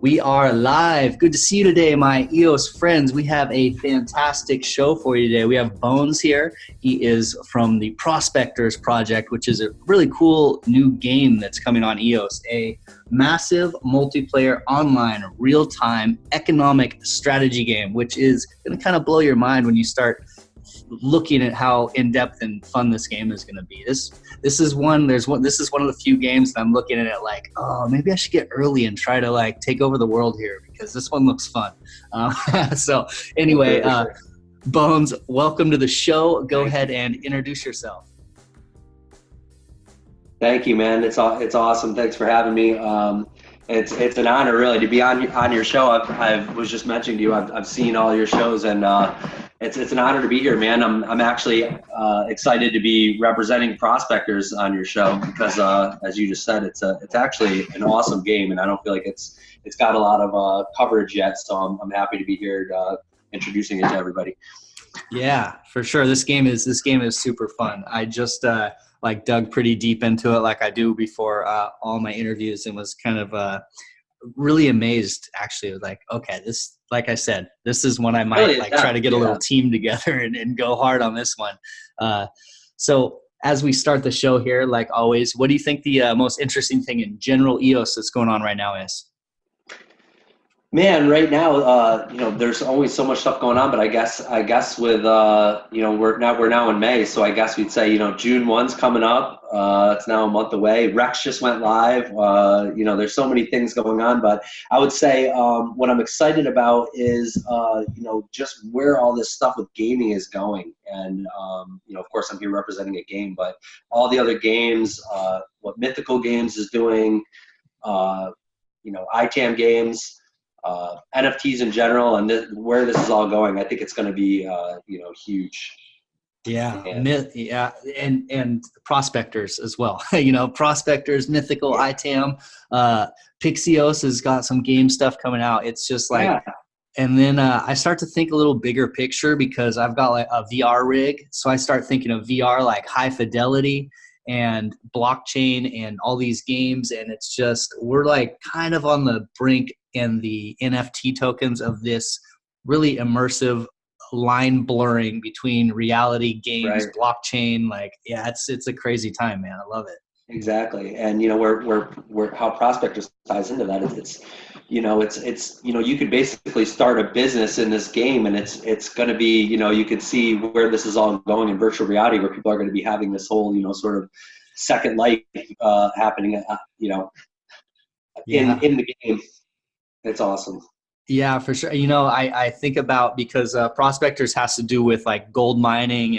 We are live. Good to see you today, my EOS friends. We have a fantastic show for you today. We have Bonz here. He is from the Prospectors project, which is a really cool new game that's coming on EOS, a massive multiplayer online real-time economic strategy game, which is going to kind of blow your mind when you start looking at how in-depth and fun this game is going to be. This is one of the few games that I'm looking at it like, oh, maybe I should get early and try to like take over the world here because this one looks fun. So anyway, Bonz, welcome to the show. Go ahead and introduce yourself. Thank you, man. It's awesome. Thanks for having me. It's an honor really to be on your show. I was just mentioning to you, I've seen all your shows, and it's an honor to be here, man. I'm actually excited to be representing Prospectors on your show because as you just said, it's actually an awesome game, and I don't feel like it's got a lot of coverage yet. So I'm happy to be here introducing it to everybody. Yeah, for sure. This game is super fun. I just dug pretty deep into it like I do before all my interviews, and was kind of really amazed actually. Like, okay, this, like I said, this is one I might try to get a little team together and go hard on this one. So as we start the show here, like always, what do you think the most interesting thing in general EOS that's going on right now is? Man, right now, there's always so much stuff going on, but I guess with, we're now in May, so I guess we'd say, June 1's coming up. It's now a month away. Rex just went live. There's so many things going on, but I would say what I'm excited about is, just where all this stuff with gaming is going. And, of course, I'm here representing a game, but all the other games, what Mythical Games is doing, ITAM games, NFTs in general, and where this is all going, I think it's going to be, huge. Yeah, and Prospectors as well. Prospectors, Mythical, ITAM, Pixios has got some game stuff coming out. It's just like, and then I start to think a little bigger picture because I've got like a VR rig, so I start thinking of VR like high fidelity and blockchain and all these games, and it's just, we're like kind of on the brink and the NFT tokens of this really immersive line blurring between reality, games, blockchain. Like, yeah, it's a crazy time, man. I love it. Exactly. And where how Prospectors ties into that is it's you could basically start a business in this game, and it's going to be, you could see where this is all going in virtual reality, where people are going to be having this whole, sort of second life happening, in the game. It's awesome. Yeah, for sure. I think about, because Prospectors has to do with like gold mining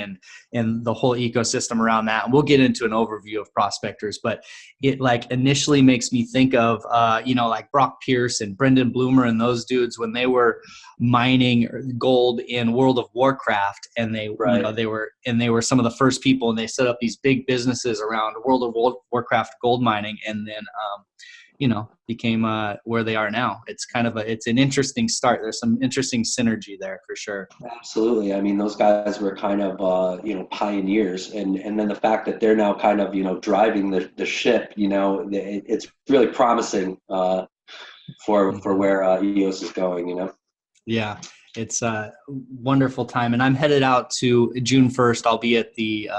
and the whole ecosystem around that. And we'll get into an overview of Prospectors, but it like initially makes me think of, like Brock Pierce and Brendan Bloomer and those dudes when they were mining gold in World of Warcraft, and they were some of the first people, and they set up these big businesses around World of Warcraft gold mining, and then, became where they are now. It's it's an interesting start. There's some interesting synergy there for sure. Absolutely. I mean, those guys were kind of, pioneers, and then the fact that they're now kind of, driving the ship, it's really promising for where EOS is going, Yeah, it's a wonderful time. And I'm headed out to June 1st. I'll be at the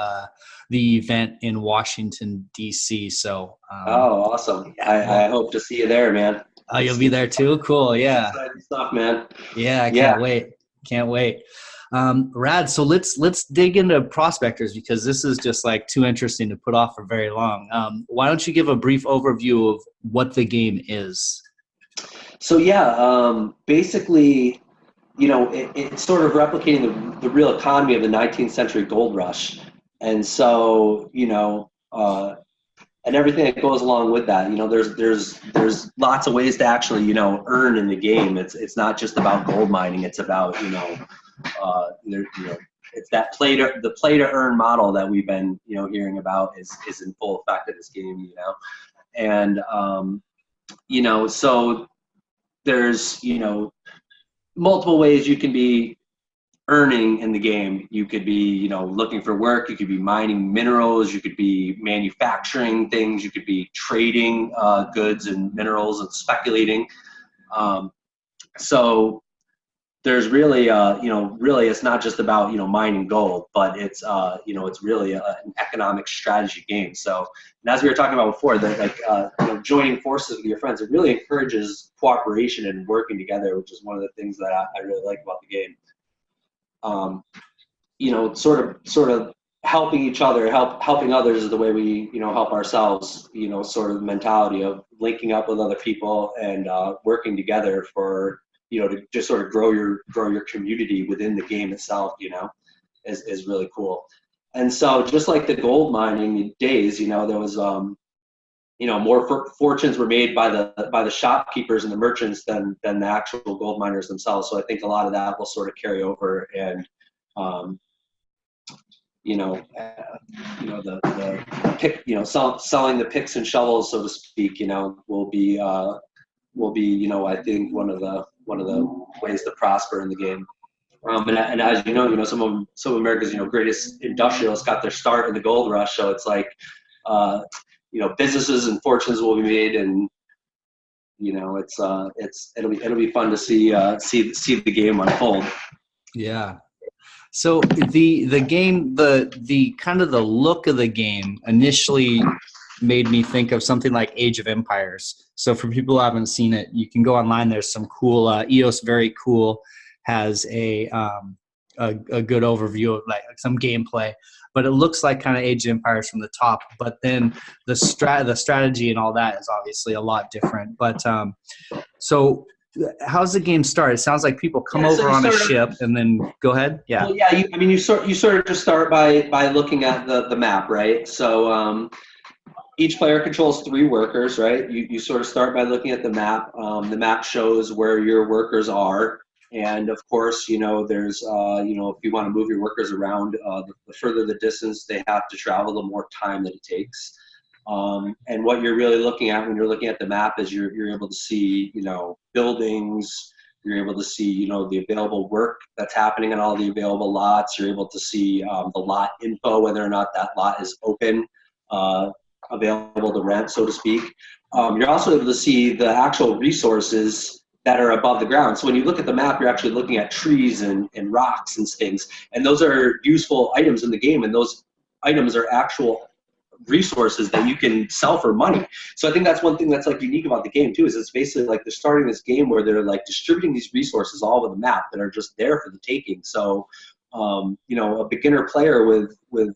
event in Washington, D.C. So. Awesome. I hope to see you there, man. Oh, you'll be there too? Cool. Yeah. Exciting stuff, man. Yeah, I can't wait. Can't wait. Rad. So let's dig into Prospectors, because this is just like too interesting to put off for very long. Why don't you give a brief overview of what the game is? So basically, it's sort of replicating the real economy of the 19th century gold rush. And so, and everything that goes along with that, there's lots of ways to actually, earn in the game. It's not just about gold mining. It's about, it's that the play to earn model that we've been, hearing about is in full effect in this game, and, so there's, multiple ways you can be earning in the game. You could be, looking for work. You could be mining minerals. You could be manufacturing things. You could be trading goods and minerals and speculating. So there's really, really it's not just about, mining gold, but it's, it's really an economic strategy game. So, and as we were talking about before, that like, joining forces with your friends, it really encourages cooperation and working together, which is one of the things that I really like about the game. Sort of helping each other, helping others is the way we, help ourselves, sort of the mentality of linking up with other people and working together for, to just sort of grow your community within the game itself, is really cool. And so just like the gold mining days, there was, more fortunes were made by the shopkeepers and the merchants than the actual gold miners themselves. So I think a lot of that will sort of carry over, and the pick, selling the picks and shovels, so to speak, will be, I think one of the ways to prosper in the game. And as you know, some of America's, greatest industrialists got their start in the gold rush. So it's like, businesses and fortunes will be made, and it'll be fun to see the game unfold. Yeah. So the game, the kind of the look of the game initially made me think of something like Age of Empires. So for people who haven't seen it, you can go online. There's some cool EOS, very cool, has a good overview of like some gameplay, but it looks like kind of Age of Empires from the top. But then the strategy and all that is obviously a lot different. But so how's the game start? It sounds like people come over on a ship and then go ahead. Yeah. Well, yeah. You sort of just start by looking at the map, right? So each player controls 3 workers, right? You sort of start by looking at the map. The map shows where your workers are, and of course, there's if you want to move your workers around, the further the distance they have to travel, the more time that it takes. And what you're really looking at when you're looking at the map is you're able to see, buildings, you're able to see, the available work that's happening on all the available lots. You're able to see the lot info, whether or not that lot is open, available to rent, so to speak. You're also able to see the actual resources that are above the ground. So when you look at the map, you're actually looking at trees and rocks and things. And those are useful items in the game, and those items are actual resources that you can sell for money. So I think that's one thing that's like unique about the game too, is it's basically like they're starting this game where they're like distributing these resources all over the map that are just there for the taking. So a beginner player with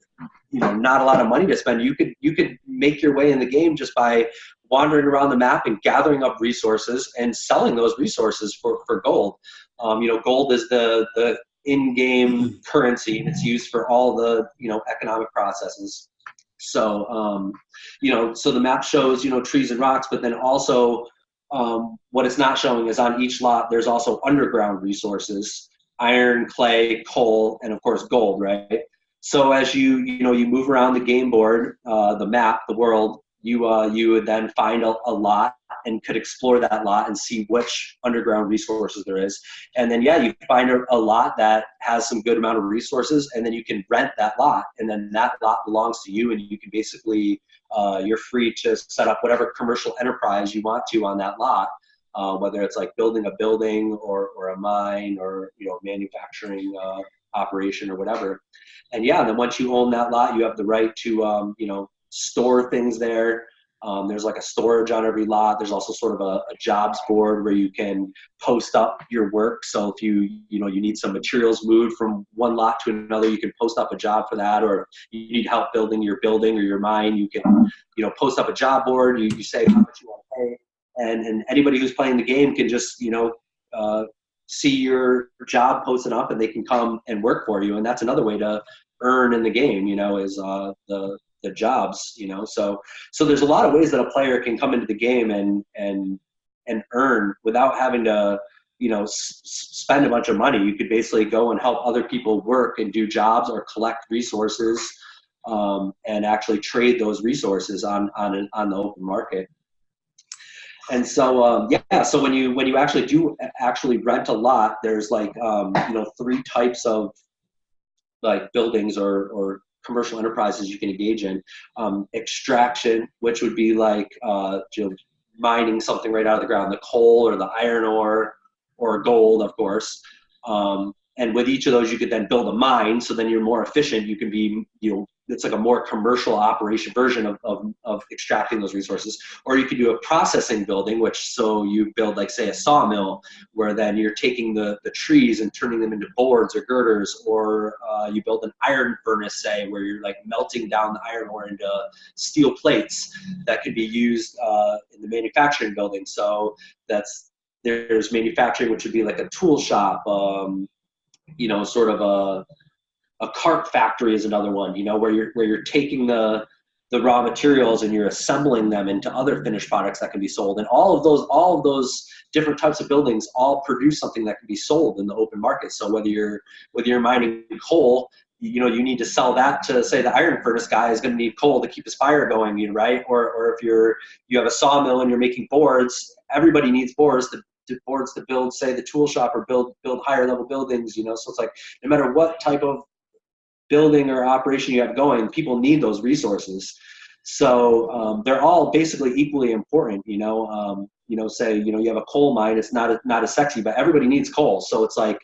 not a lot of money to spend, you could make your way in the game just by wandering around the map and gathering up resources and selling those resources for gold. Gold is the in-game currency, and it's used for all the economic processes. So, so the map shows, trees and rocks, but then also what it's not showing is on each lot, there's also underground resources, iron, clay, coal, and of course gold, right? So as you move around the game board, the map, the world, you would then find a lot and could explore that lot and see which underground resources there is. And then, you find a lot that has some good amount of resources, and then you can rent that lot, and then that lot belongs to you, and you can basically, you're free to set up whatever commercial enterprise you want to on that lot, whether it's like building a building or a mine or, manufacturing operation or whatever. And then once you own that lot, you have the right to, store things there. There's like a storage on every lot. There's also sort of a jobs board where you can post up your work. So if you need some materials moved from one lot to another, you can post up a job for that. Or you need help building your building or your mine, you can, post up a job board. You say how much you want to pay, and anybody who's playing the game can just, see your job posted up, and they can come and work for you. And that's another way to earn in the game, is the jobs, so there's a lot of ways that a player can come into the game and earn without having to, spend a bunch of money. You could basically go and help other people work and do jobs or collect resources, and actually trade those resources on the open market. And so, so when you actually rent a lot, there's like, 3 types of like buildings or commercial enterprises you can engage in. Extraction, which would be like mining something right out of the ground, the coal or the iron ore or gold, of course. And with each of those, you could then build a mine. So then you're more efficient. You can be, it's like a more commercial operation version of extracting those resources. Or you could do a processing building, so you build like, say, a sawmill, where then you're taking the trees and turning them into boards or girders, or you build an iron furnace, say, where you're like melting down the iron ore into steel plates that could be used in the manufacturing building. So there's manufacturing, which would be like a tool shop, sort of a cart factory is another one, where you're taking the raw materials and you're assembling them into other finished products that can be sold. And all of those different types of buildings all produce something that can be sold in the open market. So whether you're mining coal, you need to sell that to, say, the iron furnace guy is going to need coal to keep his fire going, right? Or if you have a sawmill and you're making boards, everybody needs boards to build, say, the tool shop, or build higher level buildings, so it's like, no matter what type of building or operation you have going, people need those resources. So they're all basically equally important, say, you have a coal mine, it's not as sexy, but everybody needs coal. So it's like,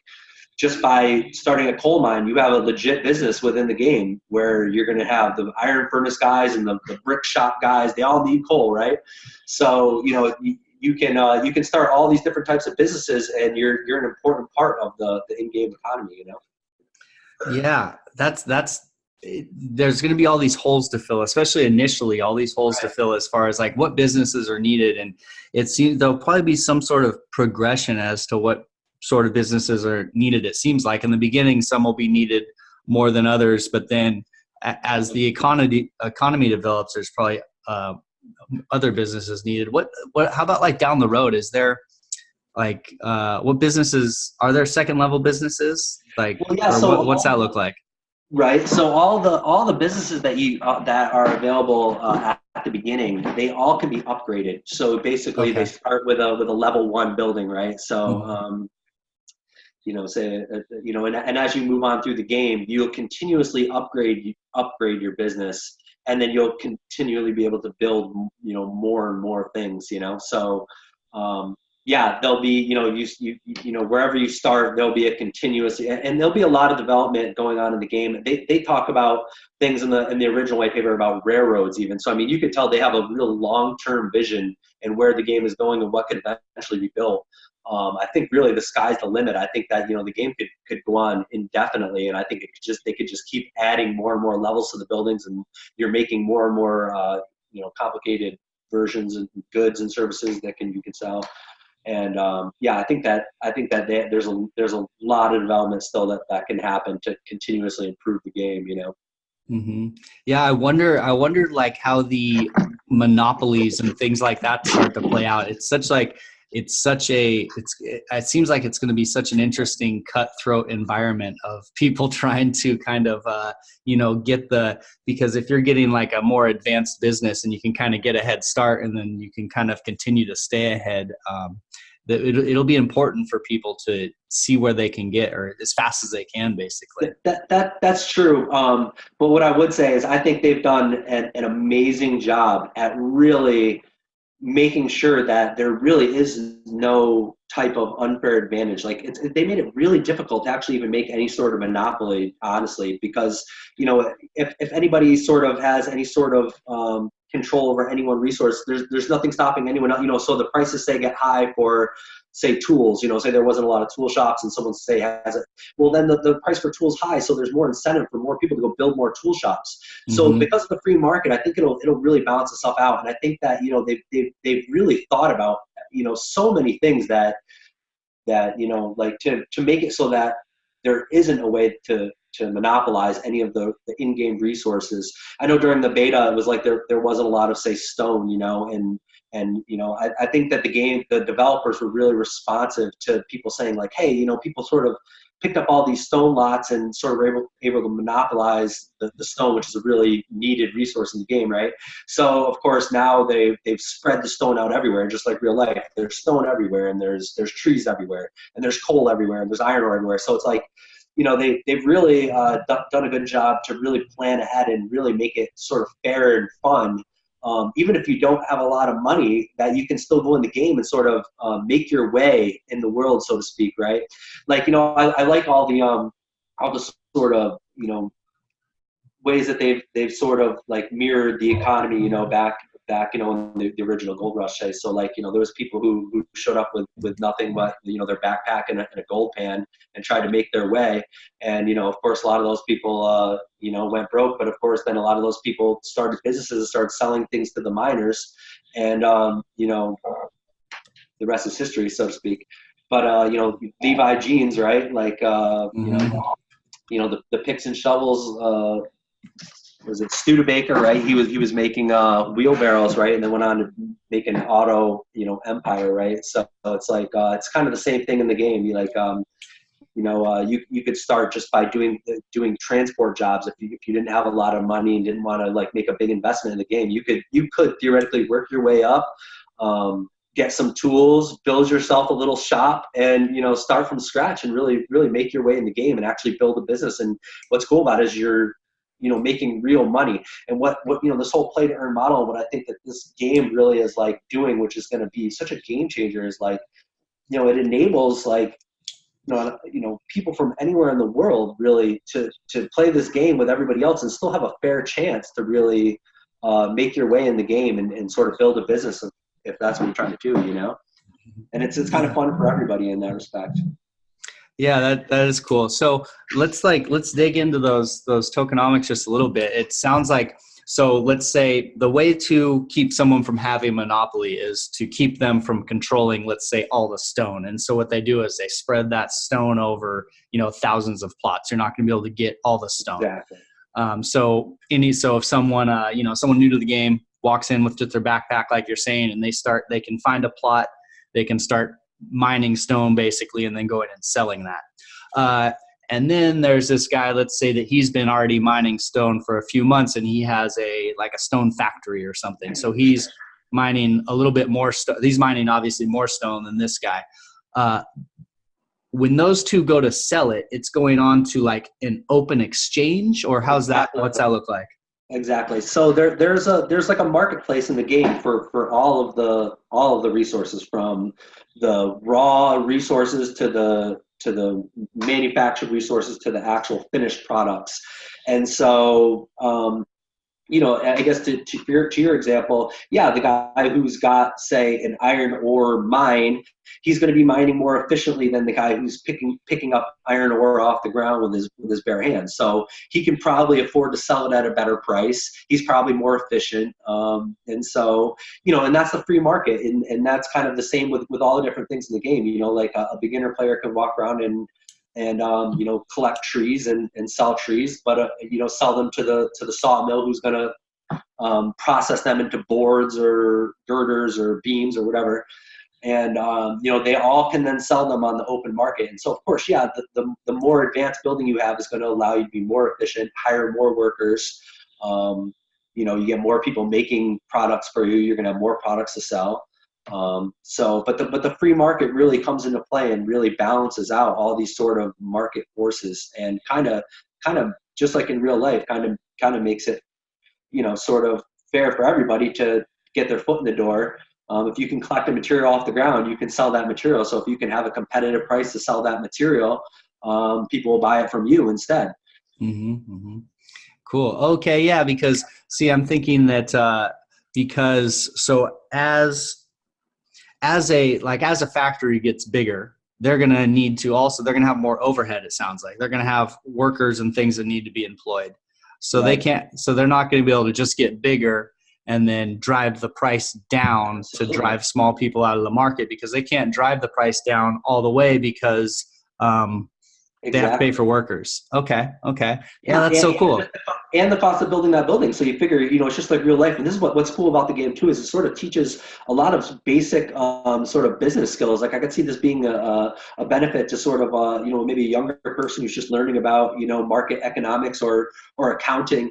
just by starting a coal mine, you have a legit business within the game, where you're going to have the iron furnace guys and the brick shop guys. They all need coal, right? So, you can start all these different types of businesses, and you're an important part of the in-game economy, Yeah, there's going to be all these holes to fill, especially initially, all these holes to fill as far as like what businesses are needed. And it seems there'll probably be some sort of progression as to what sort of businesses are needed. It seems like in the beginning, some will be needed more than others, but then as the economy develops, there's probably other businesses needed. How about like down the road? Is there like what businesses are there? Second level businesses, like, well, yeah, so what's that look like? Right. So all the businesses that that are available at the beginning, they all can be upgraded. So basically, They start with a level 1 building, right? So and as you move on through the game, you'll continuously upgrade your business, and then you'll continually be able to build, more and more things, So, there'll be, wherever you start, there'll be a continuous, and there'll be a lot of development going on in the game. They talk about things in the original white paper about railroads even. So, I mean, you could tell they have a real long-term vision and where the game is going and what could eventually be built. I think really the sky's the limit. I think that, the game could go on indefinitely, and I think they could just keep adding more and more levels to the buildings, and you're making more and more, complicated versions and goods and services that you can sell. And I think that there's a lot of development still that can happen to continuously improve the game. Mm-hmm. Yeah, I wonder like how the monopolies and things like that start to play out. It seems like it's going to be such an interesting cutthroat environment of people trying to kind of because if you're getting like a more advanced business and you can kind of get a head start, and then you can kind of continue to stay ahead, it'll be important for people to see where they can get, or as fast as they can, basically. That's true. But what I would say is I think they've done an amazing job at really making sure that there really is no type of unfair advantage. Like they made it really difficult to actually even make any sort of monopoly, honestly, because, if anybody sort of has any sort of control over any one resource, there's nothing stopping anyone else, so the prices say get high for, say, tools, say there wasn't a lot of tool shops and someone say has it. Well, then the price for tools high, so there's more incentive for more people to go build more tool shops. So because of the free market, I think it'll really balance itself out. And I think that, they've really thought about, so many things that like to make it so that there isn't a way to monopolize any of the in-game resources. I know during the beta, it was like there wasn't a lot of, say, stone, and I think that the developers were really responsive to people saying like, hey, people sort of picked up all these stone lots and sort of were able to monopolize the stone, which is a really needed resource in the game, right? So of course now they've spread the stone out everywhere, just like real life. There's stone everywhere, and there's trees everywhere, and there's coal everywhere, and there's iron ore everywhere. So it's like, they've really done a good job to really plan ahead and really make it sort of fair and fun even if you don't have a lot of money, that you can still go in the game and sort of make your way in the world, so to speak, right? Like, you know, I like all the sort of, you know, ways that they've sort of like mirrored the economy, you know, back, you know, in the original gold rush days. So like, you know, there was people who showed up with nothing but, you know, their backpack and a gold pan and tried to make their way. And, you know, of course, a lot of those people, you know, went broke. But of course, then a lot of those people started businesses and started selling things to the miners. And, you know, the rest is history, so to speak. But, you know, Levi jeans, right? Like, you know, the picks and shovels, was it Studebaker, right? He was making wheelbarrows, right? And then went on to make an auto, you know, empire, right? So it's like it's kind of the same thing in the game. You like, you know, you could start just by doing transport jobs. If you didn't have a lot of money and didn't want to like make a big investment in the game, you could theoretically work your way up, get some tools, build yourself a little shop, and, you know, start from scratch and really make your way in the game and actually build a business. And what's cool about it is you're, you know, making real money. And what, you know, this whole play to earn model, what I think that this game really is like doing, which is going to be such a game changer, is like, you know, it enables like, you know, people from anywhere in the world really to play this game with everybody else and still have a fair chance to really make your way in the game and sort of build a business if that's what you're trying to do, you know? And it's kind of fun for everybody in that respect. Yeah, that is cool. So let's dig into those tokenomics just a little bit. It sounds like, so let's say the way to keep someone from having a monopoly is to keep them from controlling, let's say, all the stone. And so what they do is they spread that stone over, you know, thousands of plots. You're not going to be able to get all the stone. Exactly. So if someone, you know, someone new to the game walks in with just their backpack, like you're saying, and they can find a plot, they can start mining stone basically, and then go in and selling that. And then there's this guy, let's say that he's been already mining stone for a few months and he has a stone factory or something. So he's mining a little bit more stone. He's mining obviously more stone than this guy. When those two go to sell it, it's going on to like an open exchange, or what's that look like? Exactly. So there's like a marketplace in the game for all of the resources, from the raw resources to the manufactured resources to the actual finished products. And so you know, I guess to your example, yeah, the guy who's got, say, an iron ore mine, he's going to be mining more efficiently than the guy who's picking up iron ore off the ground with his bare hands. So he can probably afford to sell it at a better price. He's probably more efficient. And so, you know, and that's the free market. And that's kind of the same with all the different things in the game. You know, like a beginner player can walk around and you know, collect trees and sell trees, but you know, sell them to the sawmill who's going to process them into boards or girders or beams or whatever. And you know, they all can then sell them on the open market. And so, of course, yeah, the more advanced building you have is going to allow you to be more efficient, hire more workers. You know, you get more people making products for you. You're going to have more products to sell. But the free market really comes into play and really balances out all these sort of market forces, and kind of just like in real life, kind of makes it, you know, sort of fair for everybody to get their foot in the door. If you can collect a material off the ground, you can sell that material. So if you can have a competitive price to sell that material, people will buy it from you instead. Mm-hmm, mm-hmm. Cool. Okay. Yeah. Because see, I'm thinking that so as a factory gets bigger, they're going to have more overhead. It sounds like they're going to have workers and things that need to be employed. So Right. they're not going to be able to just get bigger and then drive the price down Absolutely. to drive small people out of the market, because they can't drive the price down all the way because they have to pay for workers. Okay. Yeah, that's so cool. And the cost of building that building. So you figure, you know, it's just like real life. And this is what's cool about the game too, is it sort of teaches a lot of basic sort of business skills. Like I could see this being a benefit to sort of, you know, maybe a younger person who's just learning about, you know, market economics or accounting.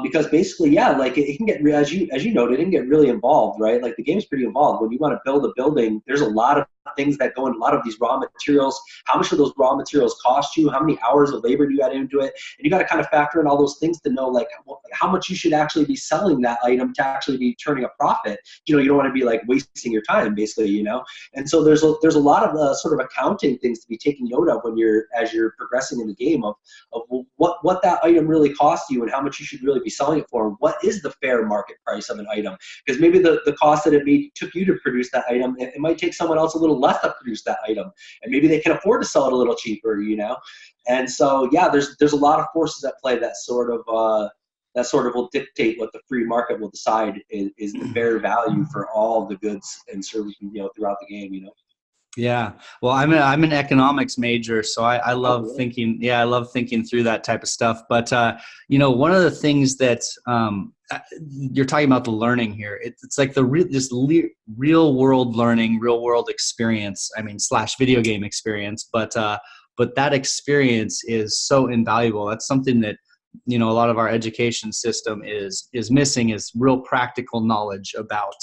Because basically, yeah, like it can get, as you noted, it can get really involved, right? Like the game's pretty involved. When you want to build a building, there's a lot of things that go in, a lot of these raw materials. How much do those raw materials cost you? How many hours of labor do you add into it? And you got to kind of factor in all those things to know like how much you should actually be selling that item to actually be turning a profit. You know, you don't want to be like wasting your time, basically, you know. And so there's a lot of sort of accounting things to be taking note of when as you're progressing in the game of what that item really costs you and how much you should really be selling it for. What is the fair market price of an item? Because maybe the cost that it took you to produce that item, it might take someone else a little less to produce that item, and maybe they can afford to sell it a little cheaper, you know. And so yeah, there's a lot of forces at play that sort of will dictate what the free market will decide is the fair value for all the goods and services, you know, throughout the game, you know. Yeah. Well, I'm an economics major, so I love thinking. Yeah, I love thinking through that type of stuff. But you know, one of the things that you're talking about the learning here, it's like real world learning, real world experience. I mean, / video game experience. But that experience is so invaluable. That's something that, you know, a lot of our education system is missing, is real practical knowledge about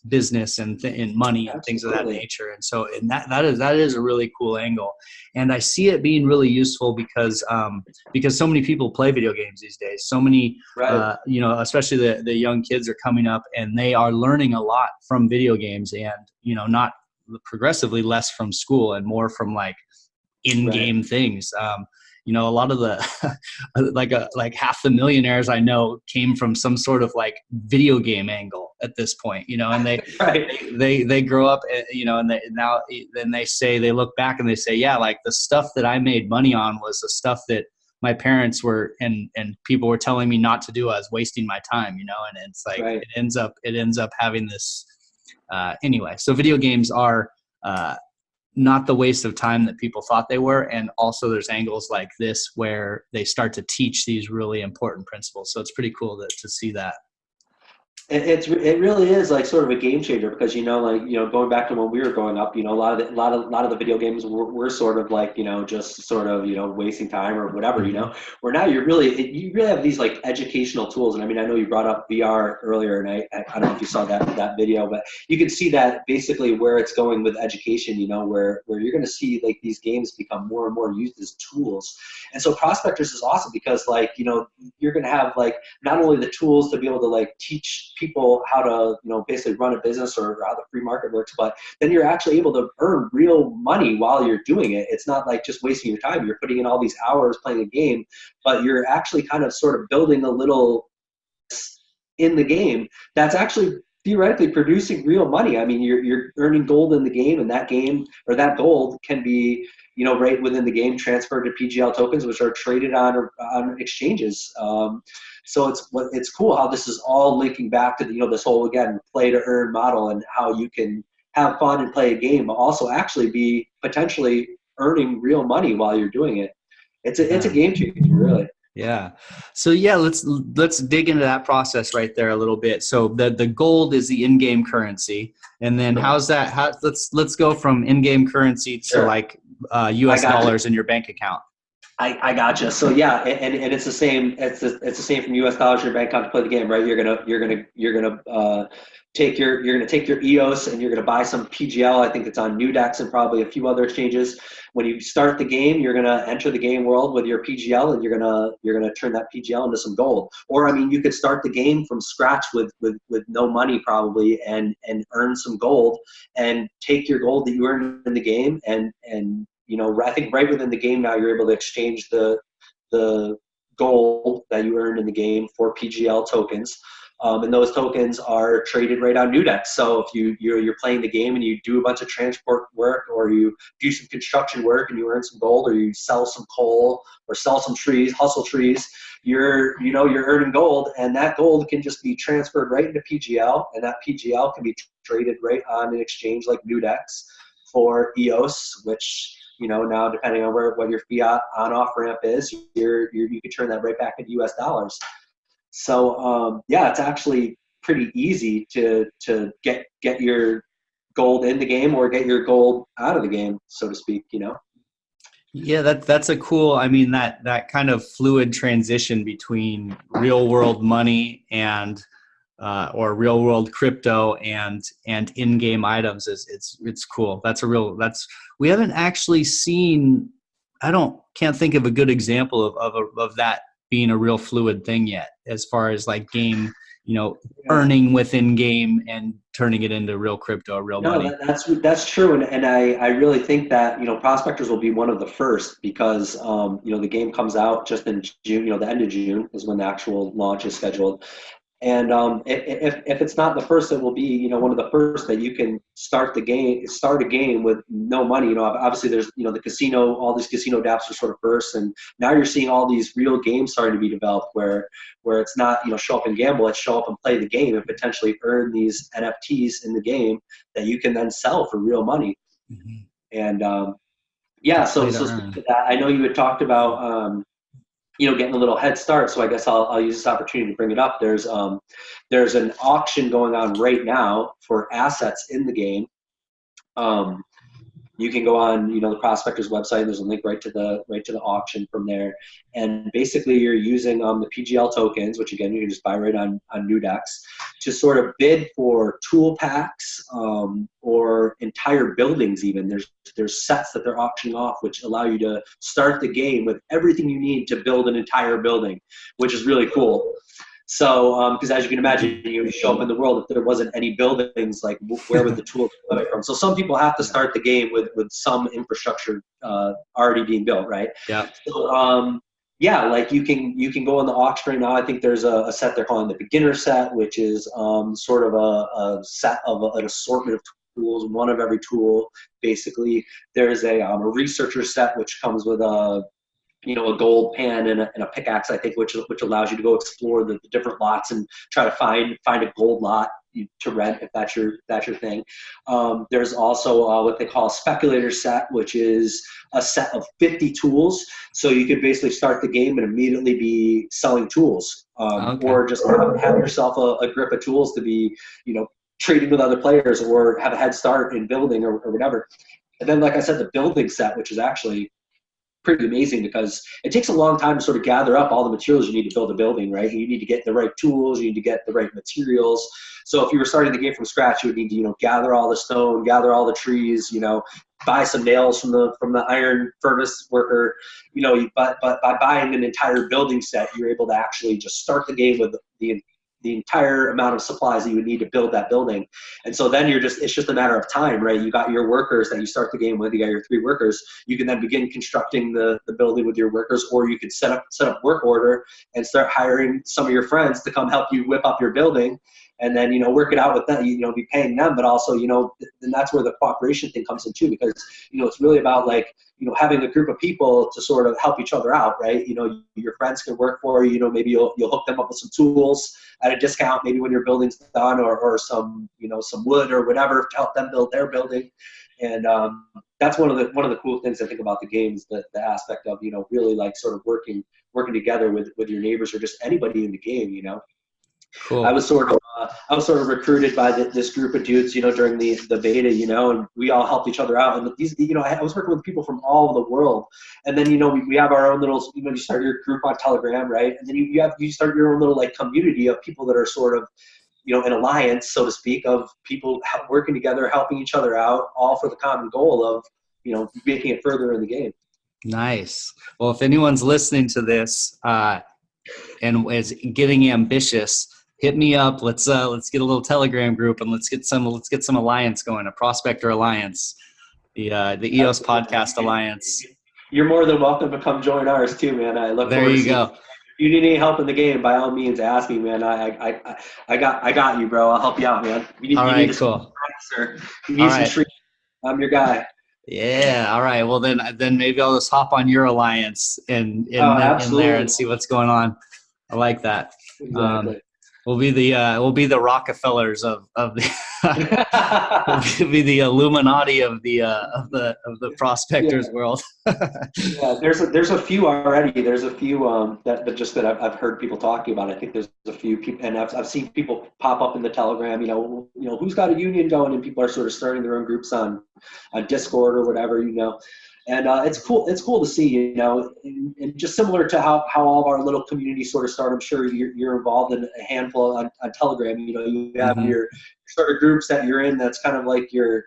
business and money and things of that nature. And so that is a really cool angle, and I see it being really useful because so many people play video games these days. So many you know, especially the young kids are coming up and they are learning a lot from video games, and you know, not progressively less from school and more from like in-game things. You know, a lot of the like half the millionaires I know came from some sort of like video game angle at this point, you know, and they grow up, you know, and they look back and they say, yeah, like the stuff that I made money on was the stuff that my parents were and people were telling me not to do. I was wasting my time, you know, and it's like it ends up having this anyway. So video games are not the waste of time that people thought they were. And also there's angles like this where they start to teach these really important principles. So it's pretty cool to see that. It really is like sort of a game changer, because, you know, like, you know, going back to when we were growing up, you know, a lot of the video games were sort of like, you know, just sort of, you know, wasting time or whatever, you know, where now you really have these like educational tools. And I mean, I know you brought up VR earlier, and I don't know if you saw that video, but you can see that basically where it's going with education, you know, where you're going to see like these games become more and more used as tools. And so Prospectors is awesome because, like, you know, you're going to have like not only the tools to be able to like teach people how to, you know, basically run a business or how the free market works, but then you're actually able to earn real money while you're doing it. It's not like just wasting your time. You're putting in all these hours playing a game, but you're actually kind of sort of building a little in the game that's actually theoretically producing real money. I mean, you're earning gold in the game, and that game or that gold can be, you know, right within the game transferred to PGL tokens, which are traded on exchanges. So it's cool how this is all linking back to, you know, this whole, again, play to earn model, and how you can have fun and play a game, but also actually be potentially earning real money while you're doing it. It's a game changer, really. Yeah. So yeah, let's dig into that process right there a little bit. So the gold is the in-game currency, and then let's go from in-game currency to like US dollars in your bank account. I gotcha. So yeah, and it's the same. It's the same from US dollars in your bank account to play the game, right? You're gonna take your EOS and you're gonna buy some PGL. I think it's on Nudex and probably a few other exchanges. When you start the game, you're gonna enter the game world with your PGL, and you're gonna turn that PGL into some gold. Or I mean, you could start the game from scratch with no money probably, and earn some gold, and take your gold that you earned in the game and you know, I think right within the game now you're able to exchange the gold that you earned in the game for PGL tokens, and those tokens are traded right on Nudex. So if you're playing the game and you do a bunch of transport work, or you do some construction work and you earn some gold, or you sell some coal or sell some trees, hustle trees, you're earning gold, and that gold can just be transferred right into PGL, and that PGL can be traded right on an exchange like Nudex for EOS, which, you know, now depending on what your fiat on-off ramp is, you can turn that right back into US dollars. So yeah, it's actually pretty easy to get your gold in the game or get your gold out of the game, so to speak, you know. Yeah, that's a cool, I mean, that kind of fluid transition between real world money and or real world crypto and in-game items it's cool. We haven't actually seen, can't think of a good example of that being a real fluid thing yet, as far as like game, earning within game and turning it into real crypto, real money. That's true, and I really think that Prospectors will be one of the first, because the game comes out just in June. The end of June is when the actual launch is scheduled. And if it's not the first, it will be one of the first that you can start a game with no money. Obviously there's the casino, all these casino dApps are sort of first, and now you're seeing all these real games starting to be developed where it's not show up and gamble, it's show up and play the game and potentially earn these NFTs in the game that you can then sell for real money. Mm-hmm. And so speaking to that, I know you had talked about getting a little head start. So I guess I'll use this opportunity to bring it up. There's an auction going on right now for assets in the game. You can go on, the Prospectors website. There's a link right to the auction from there. And basically you're using the PGL tokens, which again, you can just buy right on Nudex, to sort of bid for tool packs or entire buildings even. There's sets that they're auctioning off, which allow you to start the game with everything you need to build an entire building, which is really cool. So, because as you can imagine, you show up in the world, if there wasn't any buildings, like where would the tools come from? So some people have to start the game with some infrastructure already being built, right? Yeah. So, like you can go on the auction right now. I think there's a set they're calling the beginner set, which is sort of a set of an assortment of tools, one of every tool, basically. There's a researcher set, which comes with a gold pan and a pickaxe, I think, which allows you to go explore the different lots and try to find a gold lot to rent if that's your thing. There's also what they call a speculator set, which is a set of 50 tools. So you could basically start the game and immediately be selling tools, or just have yourself a grip of tools to be, trading with other players, or have a head start in building or whatever. And then, like I said, the building set, which is actually pretty amazing, because it takes a long time to sort of gather up all the materials you need to build a building, right? You need to get the right tools, you need to get the right materials. So if you were starting the game from scratch, you would need to, gather all the stone, gather all the trees, buy some nails from the iron furnace worker, but by buying an entire building set, you're able to actually just start the game with the entire amount of supplies that you would need to build that building. And so then it's just a matter of time, right? You got your workers that you start the game with, you got your 3 workers. You can then begin constructing the building with your workers, or you could set up work order and start hiring some of your friends to come help you whip up your building, and then, work it out with them, be paying them, but also, then that's where the cooperation thing comes in too, because, it's really about like, having a group of people to sort of help each other out, right? Your friends can work for you, maybe you'll hook them up with some tools at a discount, maybe when your building's done, or some, some wood or whatever to help them build their building. And that's one of the cool things I think about the games, the aspect of, really like sort of working together with your neighbors or just anybody in the game, Cool. I was sort of recruited by this group of dudes, during the beta, and we all helped each other out. And these, I was working with people from all over the world. And then, we have our own little, you start your group on Telegram, right? And then you start your own little like community of people that are sort of, an alliance, so to speak, of people working together, helping each other out, all for the common goal of, making it further in the game. Nice. Well, if anyone's listening to this and is getting ambitious, hit me up. Let's get a little Telegram group, and let's get some alliance going, a Prospector Alliance, the EOS Podcast Alliance. You're more than welcome to come join ours too, man. I look there forward you to go. If you need any help in the game, by all means, ask me, man. I got you, bro. I'll help you out, man. All right, cool. You need some street. I'm your guy. Yeah. All right. Well, then maybe I'll just hop on your alliance in there and see what's going on. I like that. Exactly. We'll be the Rockefellers of the we'll be the Illuminati of the Prospectors world. Yeah, there's a few already. There's a few that I've heard people talking about. I think there's a few people, and I've seen people pop up in the Telegram. Who's got a union going, and people are sort of starting their own groups on Discord or whatever. And it's cool. It's cool to see, you know, and just similar to how all of our little communities sort of start. I'm sure you're involved in a handful on Telegram. You know, you have your sort of groups that you're in. That's kind of like your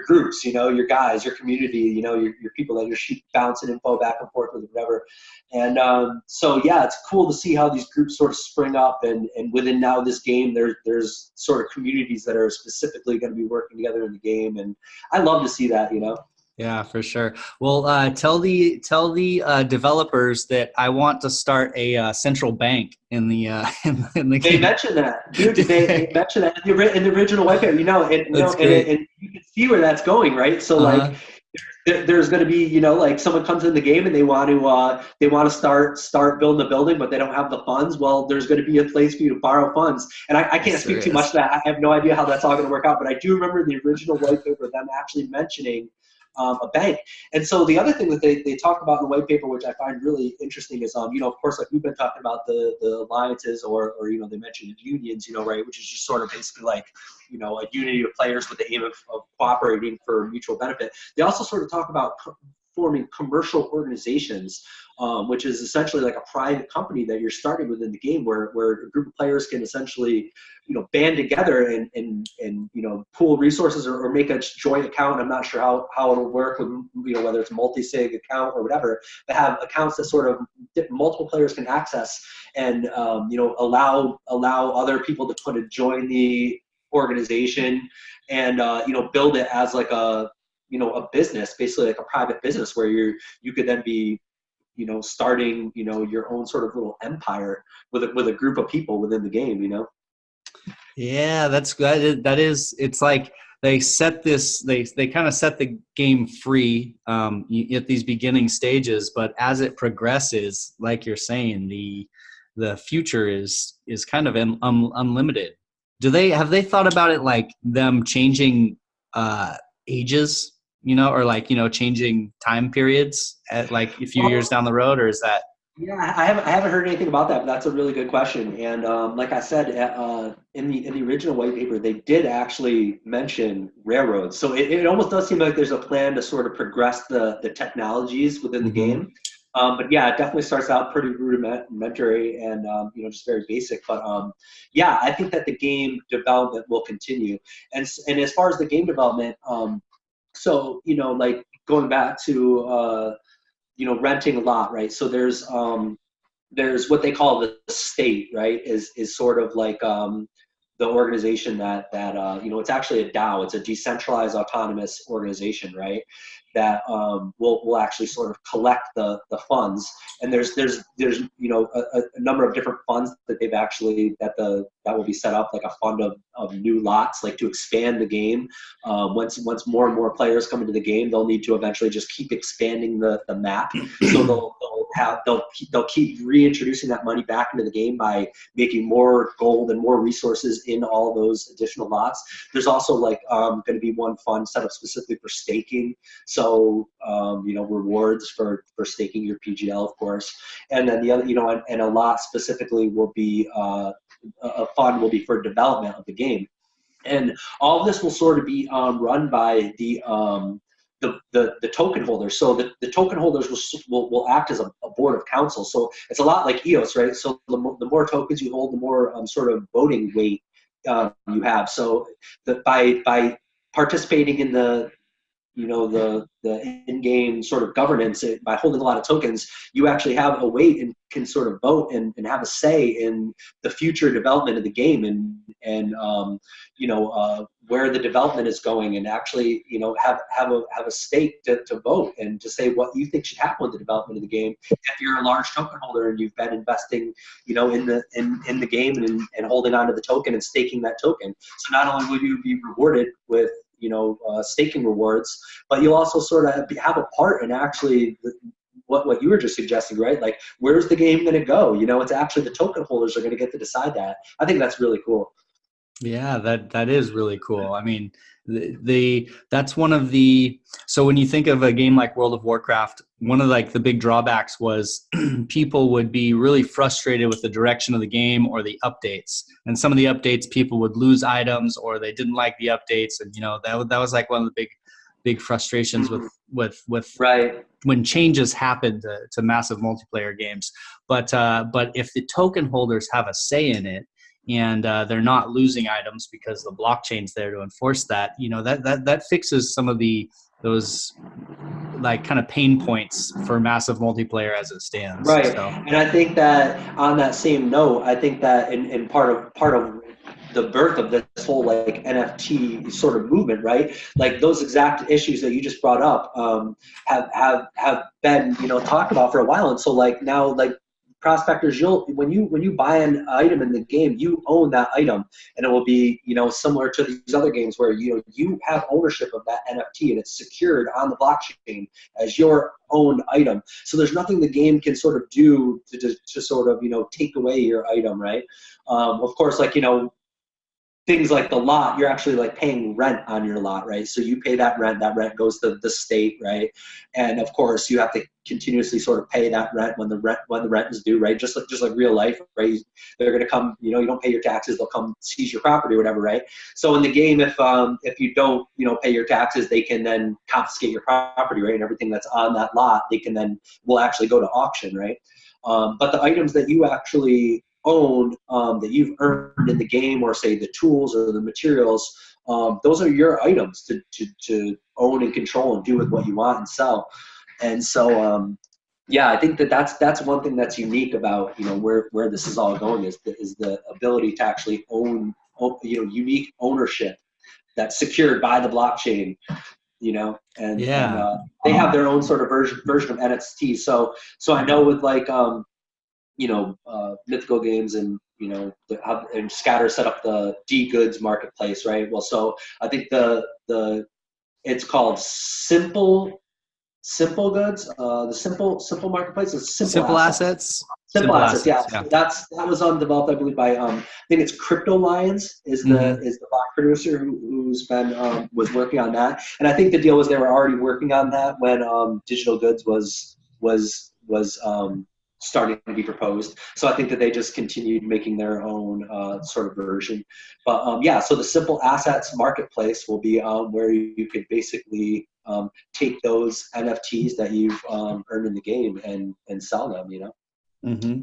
groups, you know, your guys, your community, you know, your people that you're bouncing info back and forth with, whatever. And so yeah, it's cool to see how these groups sort of spring up, and within now this game, there's sort of communities that are specifically going to be working together in the game, and I love to see that, you know. Yeah, for sure. Well, tell the developers that I want to start a central bank in the in the They game. mentioned that, dude. They mentioned that in the original white paper, you know, and you can see where that's going, right? So like, there's going to be, you know, like someone comes in the game and they want to start building a building, but they don't have the funds. Well, there's going to be a place for you to borrow funds, and I can't speak too much to that. I have no idea how that's all going to work out, but I do remember the original white paper them actually mentioning a bank. And so the other thing that they talk about in the white paper, which I find really interesting, is you know, of course, like we've been talking about the alliances, or you know, they mentioned unions, you know, right, which is just sort of basically like, you know, a unity of players with the aim of cooperating for mutual benefit. They also sort of talk about forming commercial organizations, which is essentially like a private company that you're starting within the game, where a group of players can essentially, you know, band together and you know, pool resources, or make a joint account. I'm not sure how it'll work with, you know, whether it's a multi-sig account or whatever, but have accounts that sort of multiple players can access, and you know, allow other people to kind of join the organization, and you know, build it as like a, you know, a business, basically like a private business, where you could then be, you know, starting, you know, your own sort of little empire with a group of people within the game, you know. Yeah, that's good. That is, it's like they set this, they kind of set the game free at these beginning stages, but as it progresses, like you're saying, the future is kind of unlimited. Have they thought about it, like them changing ages, you know, or like, you know, changing time periods at like a few years down the road, or is that? Yeah, I haven't heard anything about that, but that's a really good question. And like I said, in the original white paper, they did actually mention railroads. So it almost does seem like there's a plan to sort of progress the technologies within the game. But yeah, it definitely starts out pretty rudimentary and you know, just very basic. But yeah, I think that the game development will continue. And as far as the game development, so you know, like going back to you know, renting a lot, right? So there's what they call the state, right? Is sort of like the organization that you know, it's actually a DAO. It's a decentralized autonomous organization, right? That will actually sort of collect the funds. And there's you know, a number of different funds that they've actually that will be set up, like a fund of new lots, like to expand the game. Once more and more players come into the game, they'll need to eventually just keep expanding the map. So they'll keep reintroducing that money back into the game by making more gold and more resources in all those additional lots. There's also like going to be one fund set up specifically for staking. So you know, rewards for staking your PGL, of course. And then the other, you know, and a lot specifically will be a fund will be for development of the game. And all of this will sort of be run by the token holders. So the token holders will act as a board of council. So it's a lot like EOS, right? So the more tokens you hold, the more sort of voting weight you have. So by participating in the, you know, the in-game sort of governance, by holding a lot of tokens, you actually have a weight and can sort of vote and have a say in the future development of the game, and you know, where the development is going, and actually, you know, have a stake to vote and to say what you think should happen with the development of the game. If you're a large token holder and you've been investing, you know, in the game and holding onto the token and staking that token, so not only will you be rewarded with, you know, staking rewards, but you'll also sort of have a part in actually what you were just suggesting, right? Like, where's the game going to go? You know, it's actually the token holders are going to get to decide that. I think that's really cool. Yeah, that is really cool. I mean, that's one of the, so when you think of a game like World of Warcraft, one of like the big drawbacks was people would be really frustrated with the direction of the game or the updates. And some of the updates, people would lose items or they didn't like the updates, and you know, that was like one of the big big frustrations with Right. when changes happen to massive multiplayer games. But if the token holders have a say in it, and they're not losing items because the blockchain's there to enforce that, that fixes some of those like kind of pain points for massive multiplayer as it stands. Right. So. And I think that on that same note, I think that in part of the birth of this whole like NFT sort of movement, right? Like those exact issues that you just brought up have been, talked about for a while. And so like now, like prospectors, when you buy an item in the game, you own that item, and it will be, similar to these other games where you have ownership of that NFT and it's secured on the blockchain as your own item. So there's nothing the game can sort of do to sort of take away your item, right? Of course, like things like the lot, you're actually like paying rent on your lot, right? So you pay that rent goes to the state, right? And of course you have to continuously sort of pay that rent when the rent is due, right? Just like real life, right? They're going to come, you don't pay your taxes, they'll come seize your property or whatever, right? So in the game, if you don't, pay your taxes, they can then confiscate your property, right? And everything that's on that lot, will actually go to auction, right? But the items that you actually own, that you've earned in the game, or say the tools or the materials, those are your items to own and control and do with what you want and sell. And so yeah, I think that's one thing that's unique about where this is all going is the ability to actually own unique ownership that's secured by the blockchain, and they have their own sort of version of NFTs. So I know with like Mythical Games and and Scatter set up the D Goods marketplace, right? Well, so I think it's called Simple Goods. The simple marketplace is Simple Assets. Simple Assets, yeah. So that was developed, I believe, by I think it's Crypto Lions is the block producer who's been was working on that. And I think the deal was they were already working on that when Digital Goods was starting to be proposed. So I think that they just continued making their own sort of version. But so the Simple Assets marketplace will be where you could basically take those NFTs that you've earned in the game and sell them, Mm-hmm.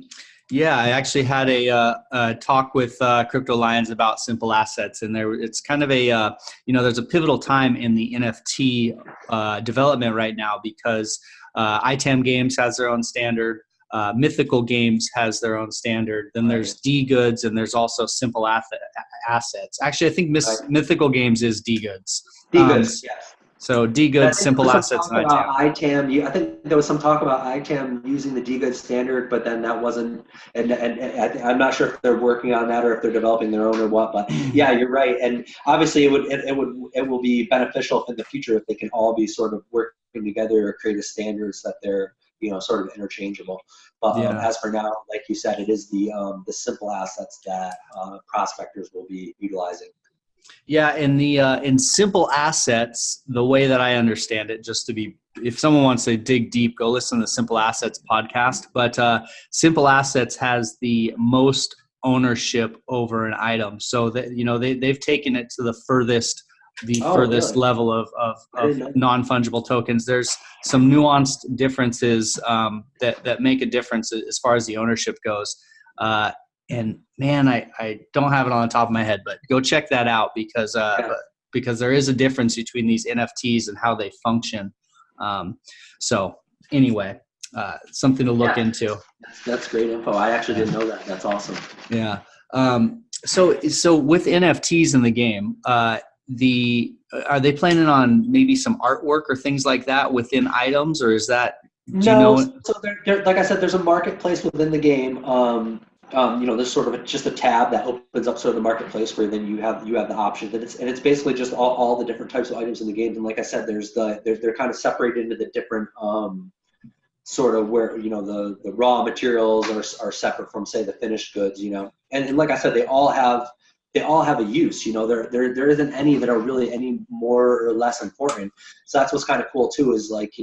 Yeah, I actually had a talk with Crypto Lions about Simple Assets, and it's kind of a there's a pivotal time in the NFT development right now because ITAM Games has their own standard. Mythical Games has their own standard. Then there's D Goods, and there's also Simple Assets. Actually, I think Mythical Games is D Goods. D Goods, yes. So D Goods, Simple Assets, and ITAM. I think there was some talk about ITAM using the D Goods standard, but then that wasn't. And I'm not sure if they're working on that or if they're developing their own or what. But yeah, you're right. And obviously, it will be beneficial in the future if they can all be sort of working together or create a standards that they're sort of interchangeable. But as for now, like you said, it is the Simple Assets that prospectors will be utilizing. Yeah, in Simple Assets, the way that I understand it, if someone wants to dig deep, go listen to the Simple Assets podcast. But Simple Assets has the most ownership over an item, so that they've taken it to the furthest really? Level of non-fungible tokens. There's some nuanced differences that make a difference as far as the ownership goes. And man, I don't have it on the top of my head, but go check that out because there is a difference between these NFTs and how they function. So anyway, something to look into. That's great info. I actually didn't know that. That's awesome. Yeah. So with NFTs in the game, are they planning on maybe some artwork or things like that within items, or is that? So like I said, there's a marketplace within the game. There's sort of just a tab that opens up sort of the marketplace where then you have the options, and it's basically just all the different types of items in the game. And like I said, they're kind of separated into the different sort of where the raw materials are separate from, say, the finished goods. And like I said, they all have a use. There isn't any that are really any more or less important. So that's what's kind of cool too, is like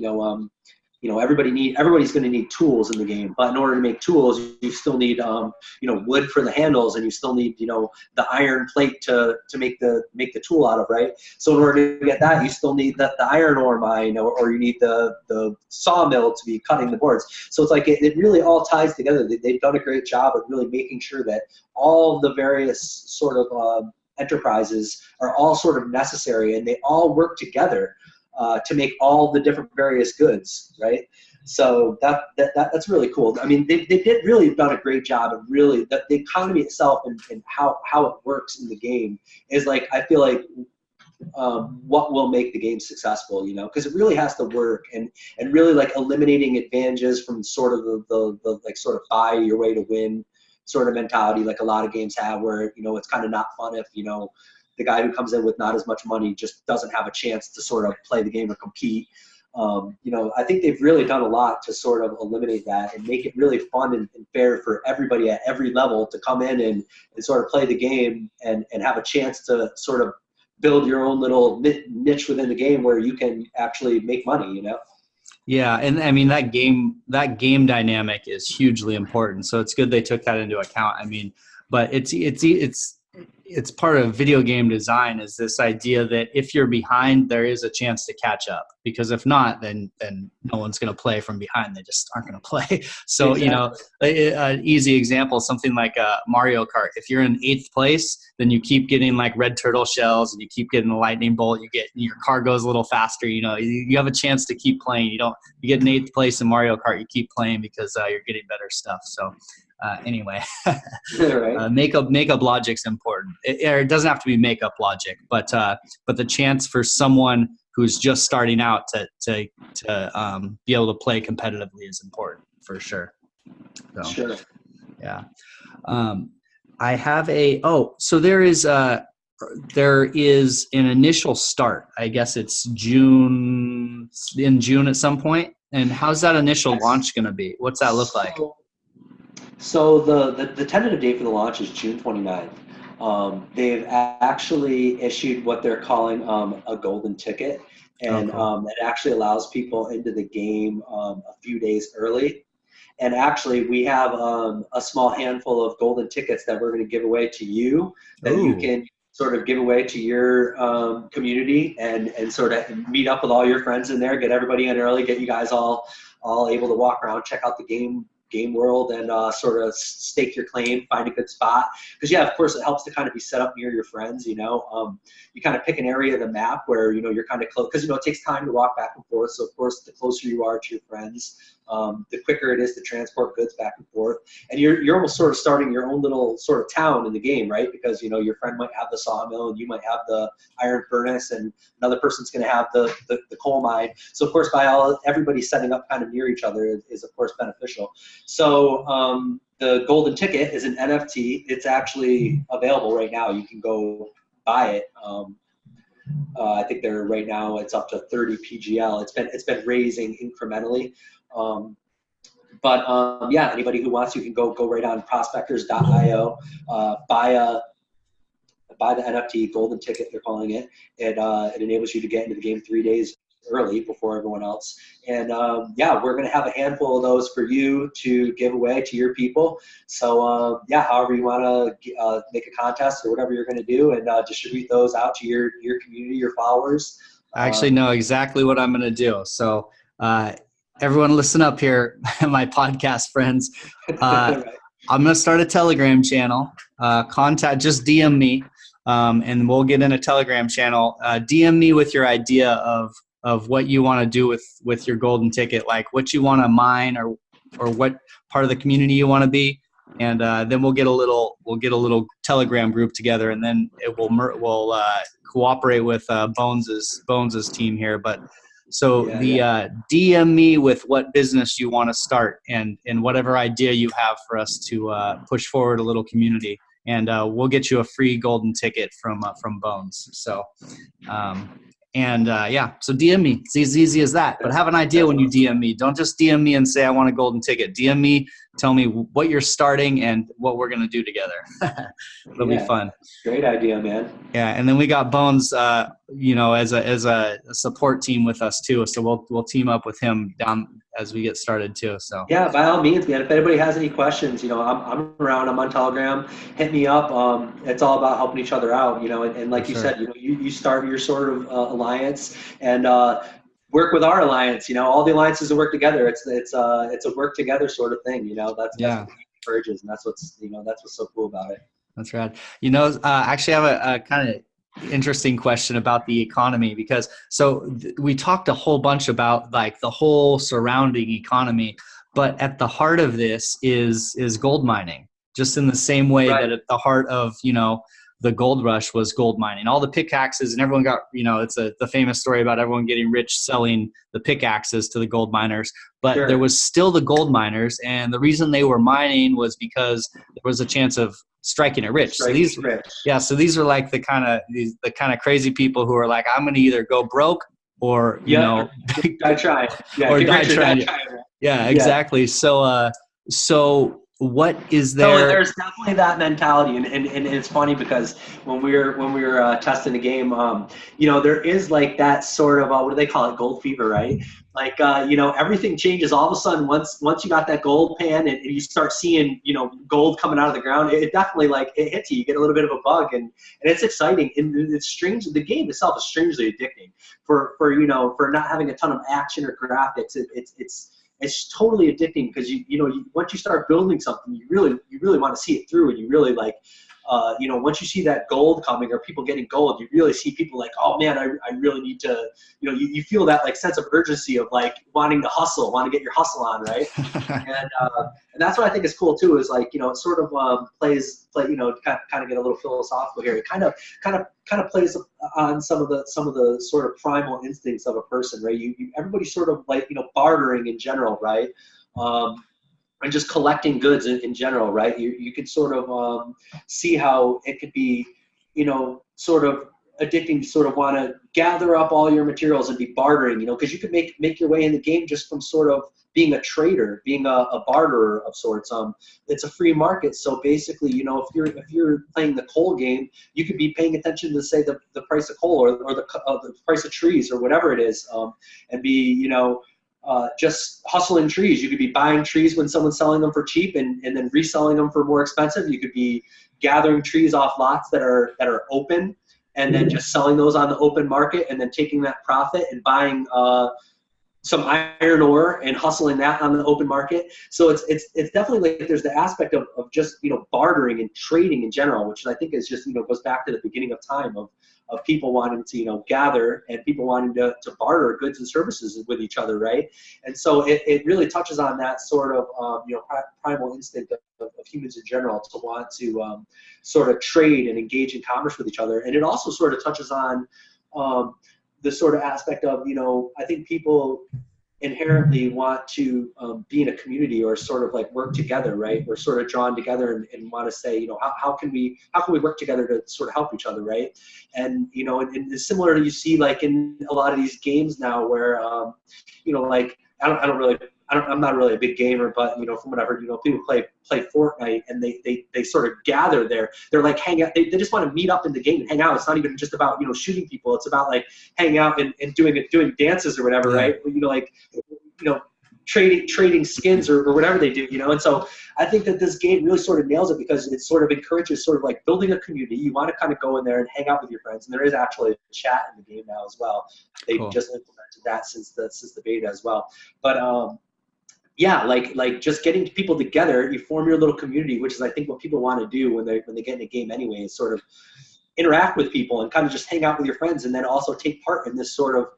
everybody's going to need tools in the game, but in order to make tools, you still need wood for the handles, and you still need the iron plate to make the tool out of, right? So in order to get that, you still need the iron ore mine, or you need the sawmill to be cutting the boards. So it's like it really all ties together. They've done a great job of really making sure that all the various sort of enterprises are all sort of necessary, and they all work together to make all the different various goods, right? So that's really cool. I mean, they did really done a great job of really the economy itself and how it works in the game is like, I feel like what will make the game successful, because it really has to work, and really like eliminating advantages from sort of the like sort of buy your way to win sort of mentality like a lot of games have, where it's kind of not fun if the guy who comes in with not as much money just doesn't have a chance to sort of play the game or compete. I think they've really done a lot to sort of eliminate that and make it really fun and fair for everybody at every level to come in and sort of play the game and have a chance to sort of build your own little niche within the game where you can actually make money, Yeah, and I mean that game dynamic is hugely important. So it's good they took that into account. I mean, but it's part of video game design, is this idea that if you're behind, there is a chance to catch up, because if not, then no one's going to play from behind. They just aren't going to play. So, exactly. An easy example, something like Mario Kart. If you're in 8th place, then you keep getting like red turtle shells and you keep getting the lightning bolt. Your car goes a little faster. You have a chance to keep playing. You get in 8th place in Mario Kart, you keep playing because you're getting better stuff. So, anyway, right. Makeup logic's important. It doesn't have to be makeup logic, but the chance for someone who's just starting out to be able to play competitively is important for sure. So, sure. Yeah. I have so there is an initial start. I guess it's in June at some point. And how's that initial launch going to be? What's that look like? So the tentative date for the launch is June 29th. They've actually issued what they're calling a golden ticket, and it actually allows people into the game a few days early. And actually, we have a small handful of golden tickets that we're going to give away to you that you can sort of give away to your community and sort of meet up with all your friends in there, get everybody in early, get you guys all able to walk around, check out the game world, and sort of stake your claim, find a good spot. Because of course it helps to kind of be set up near your friends. You kind of pick an area of the map where you're kind of close, because it takes time to walk back and forth. So of course, the closer you are to your friends, the quicker it is to transport goods back and forth. And you're almost sort of starting your own little sort of town in the game, right? Because your friend might have the sawmill, and you might have the iron furnace, and another person's going to have the coal mine. So of course, everybody setting up kind of near each other is of course beneficial. So the golden ticket is an NFT. It's actually available right now. You can go buy it. I think right now it's up to 30 PGL. It's been raising incrementally. Anybody who wants, you can go right on prospectors.io, buy the NFT golden ticket, they're calling it. It enables you to get into the game 3 days early before everyone else. And we're going to have a handful of those for you to give away to your people. So however you want to make a contest or whatever you're going to do, and distribute those out to your community, your followers. I actually know exactly what I'm going to do. So everyone listen up here, my podcast friends. I'm going to start a Telegram channel. Just DM me, and we'll get in a Telegram channel. DM me with your idea of what you want to do with your golden ticket, like what you want to mine or what part of the community you want to be, and then we'll get a little Telegram group together, and then we'll cooperate with Bonz's team here. But DM me with what business you want to start and whatever idea you have for us to push forward a little community, and we'll get you a free golden ticket from Bonz. So. So DM me. It's as easy as that. But have an idea when you DM me. Don't just DM me and say I want a golden ticket. DM me tell me what you're starting and what we're going to do together. It'll be fun. Great idea, man. Yeah. And then we got Bonz, as a support team with us too. So we'll team up with him down as we get started too. So yeah, by all means, man, if anybody has any questions, I'm around, I'm on Telegram, hit me up. It's all about helping each other out, and like you said, you start your sort of alliance and work with our alliance. All the alliances that work together. It's a work together sort of thing. That's what the encourages, and that's what's so cool about it. That's right. Actually, I have a kind of interesting question about the economy, because we talked a whole bunch about like the whole surrounding economy, but at the heart of this is gold mining, just in the same way that at the heart of the gold rush was gold mining. All the pickaxes, and everyone got, it's the famous story about everyone getting rich selling the pickaxes to the gold miners. But there was still the gold miners, and the reason they were mining was because there was a chance of striking it rich. So these are like the kind of crazy people who are like, I'm going to either go broke or die trying. Yeah, exactly. So what is there? So there's definitely that mentality, and it's funny because when we were testing the game, there is like that sort of what do they call it, gold fever, right? Like everything changes all of a sudden once you got that gold pan and you start seeing gold coming out of the ground. It definitely it hits you. You get a little bit of a bug, and it's exciting, and it's strange. The game itself is strangely addicting for not having a ton of action or graphics. It's totally addicting because once you start building something, you really want to see it through, and you really once you see that gold coming or people getting gold, you really see people like, oh man, I really need to, you feel that like sense of urgency of like wanting to hustle, want to get your hustle on, right? And that's what I think is cool too, is like, it sort of plays kind of get a little philosophical here. It kind of plays on some of the sort of primal instincts of a person, right? Everybody's sort of like, bartering in general, right? And just collecting goods in general, right? You could sort of see how it could be, sort of addicting to sort of want to gather up all your materials and be bartering, because you could make your way in the game just from sort of being a trader, being a barterer of sorts. It's a free market, so basically, if you're playing the coal game, you could be paying attention to say the price of coal or the price of trees or whatever it is, and be just hustling trees. You could be buying trees when someone's selling them for cheap and then reselling them for more expensive. You could be gathering trees off lots that are open and then just selling those on the open market and then taking that profit and buying some iron ore and hustling that on the open market. So it's definitely like there's the aspect of just bartering and trading in general, which I think is just goes back to the beginning of time of people wanting to gather and people wanting to barter goods and services with each other, right? And so it really touches on that sort of primal instinct of humans in general to want to sort of trade and engage in commerce with each other. And it also sort of touches on the sort of aspect of, I think people inherently want to be in a community or sort of like work together, right? We're sort of drawn together and want to say, how can we work together to sort of help each other, right? And and it's similar to you see like in a lot of these games now where like I'm not really a big gamer, but from what I've heard, people play Fortnite and they sort of gather there. They're like hang out. They just want to meet up in the game and hang out. It's not even just about shooting people. It's about like hanging out and doing dances or whatever, right? Trading skins or whatever they do, And so I think that this game really sort of nails it because it sort of encourages sort of like building a community. You want to kind of go in there and hang out with your friends, and there is actually a chat in the game now as well. They just implemented that since the beta as well, but yeah, like just getting people together, you form your little community, which is I think what people want to do when they get in a game anyway, is sort of interact with people and kind of just hang out with your friends, and then also take part in this sort of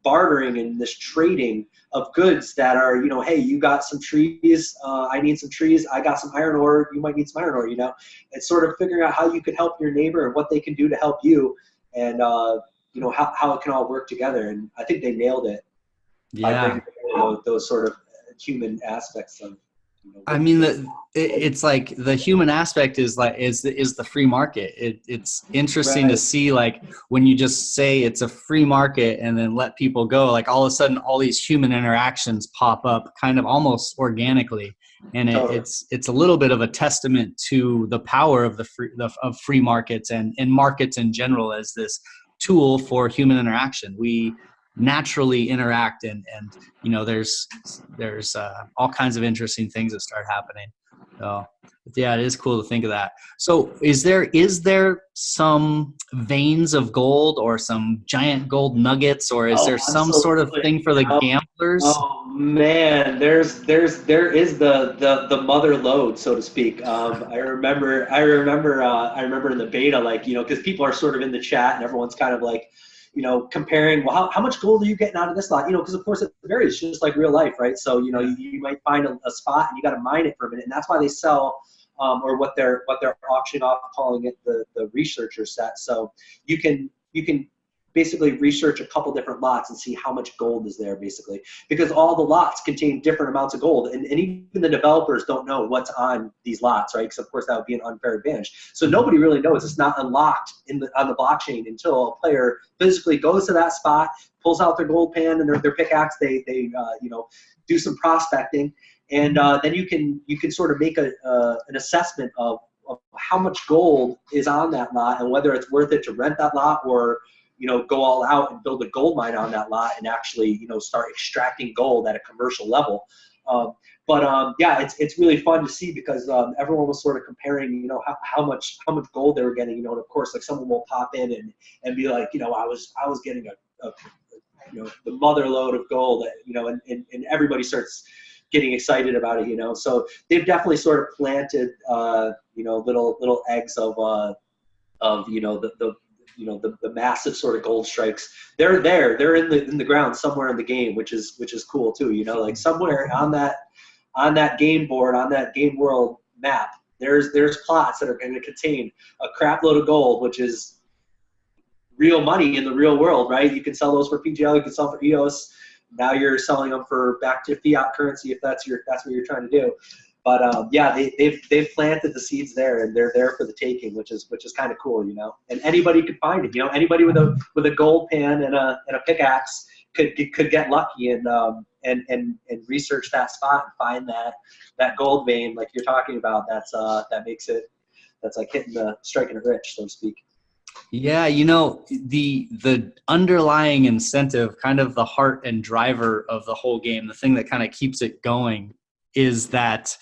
bartering and this trading of goods that are, hey, you got some trees, I need some trees, I got some iron ore, you might need some iron ore, It's sort of figuring out how you can help your neighbor and what they can do to help you, and how it can all work together. And I think they nailed it. Yeah. Those sort of human aspects of I mean, it's like the human aspect is the free market. It's interesting to see, like, when you just say it's a free market and then let people go, like all of a sudden all these human interactions pop up kind of almost organically. And Totally. it's a little bit of a testament to the power of of free markets and markets in general as this tool for human interaction. We naturally interact, and there's all kinds of interesting things that start happening. So yeah, it is cool to think of that. So is there some veins of gold or some giant gold nuggets, or is there some sort of Absolutely. thing for the gamblers? Oh man, there is the mother lode, so to speak. I remember in the beta, like, because people are sort of in the chat and everyone's kind of like, comparing, well, how much gold are you getting out of this lot? Because of course it varies, just like real life, right? So you might find a spot and you got to mine it for a minute, and that's why they sell, or what they're auctioning off, calling it the researcher set. So you can basically research a couple different lots and see how much gold is there, basically, because all the lots contain different amounts of gold, and even the developers don't know what's on these lots, right? Because of course that would be an unfair advantage. So nobody really knows. It's not unlocked on the blockchain until a player physically goes to that spot, pulls out their gold pan and their pickaxe. They do some prospecting, and then you can sort of make an assessment of how much gold is on that lot and whether it's worth it to rent that lot, or go all out and build a gold mine on that lot and actually, start extracting gold at a commercial level. Yeah, it's really fun to see, because everyone was sort of comparing, how much gold they were getting, and of course, like, someone will pop in and be like, I was getting the mother lode of gold, and everybody starts getting excited about it, So they've definitely sort of planted, little eggs of the massive sort of gold strikes. They're in the ground somewhere in the game, which is cool too. Like somewhere on that game board, on that game world map, there's plots that are going to contain a crap load of gold, which is real money in the real world, right? You can sell those for PGL, you can sell for EOS. Now you're selling them for back to fiat currency if that's what you're trying to do. But yeah, they've planted the seeds there, and they're there for the taking, which is kind of cool, And anybody could find it, Anybody with a gold pan and a pickaxe could get lucky and research that spot and find that gold vein, like you're talking about. That's like striking it rich, so to speak. Yeah, the underlying incentive, kind of the heart and driver of the whole game, the thing that kind of keeps it going, is that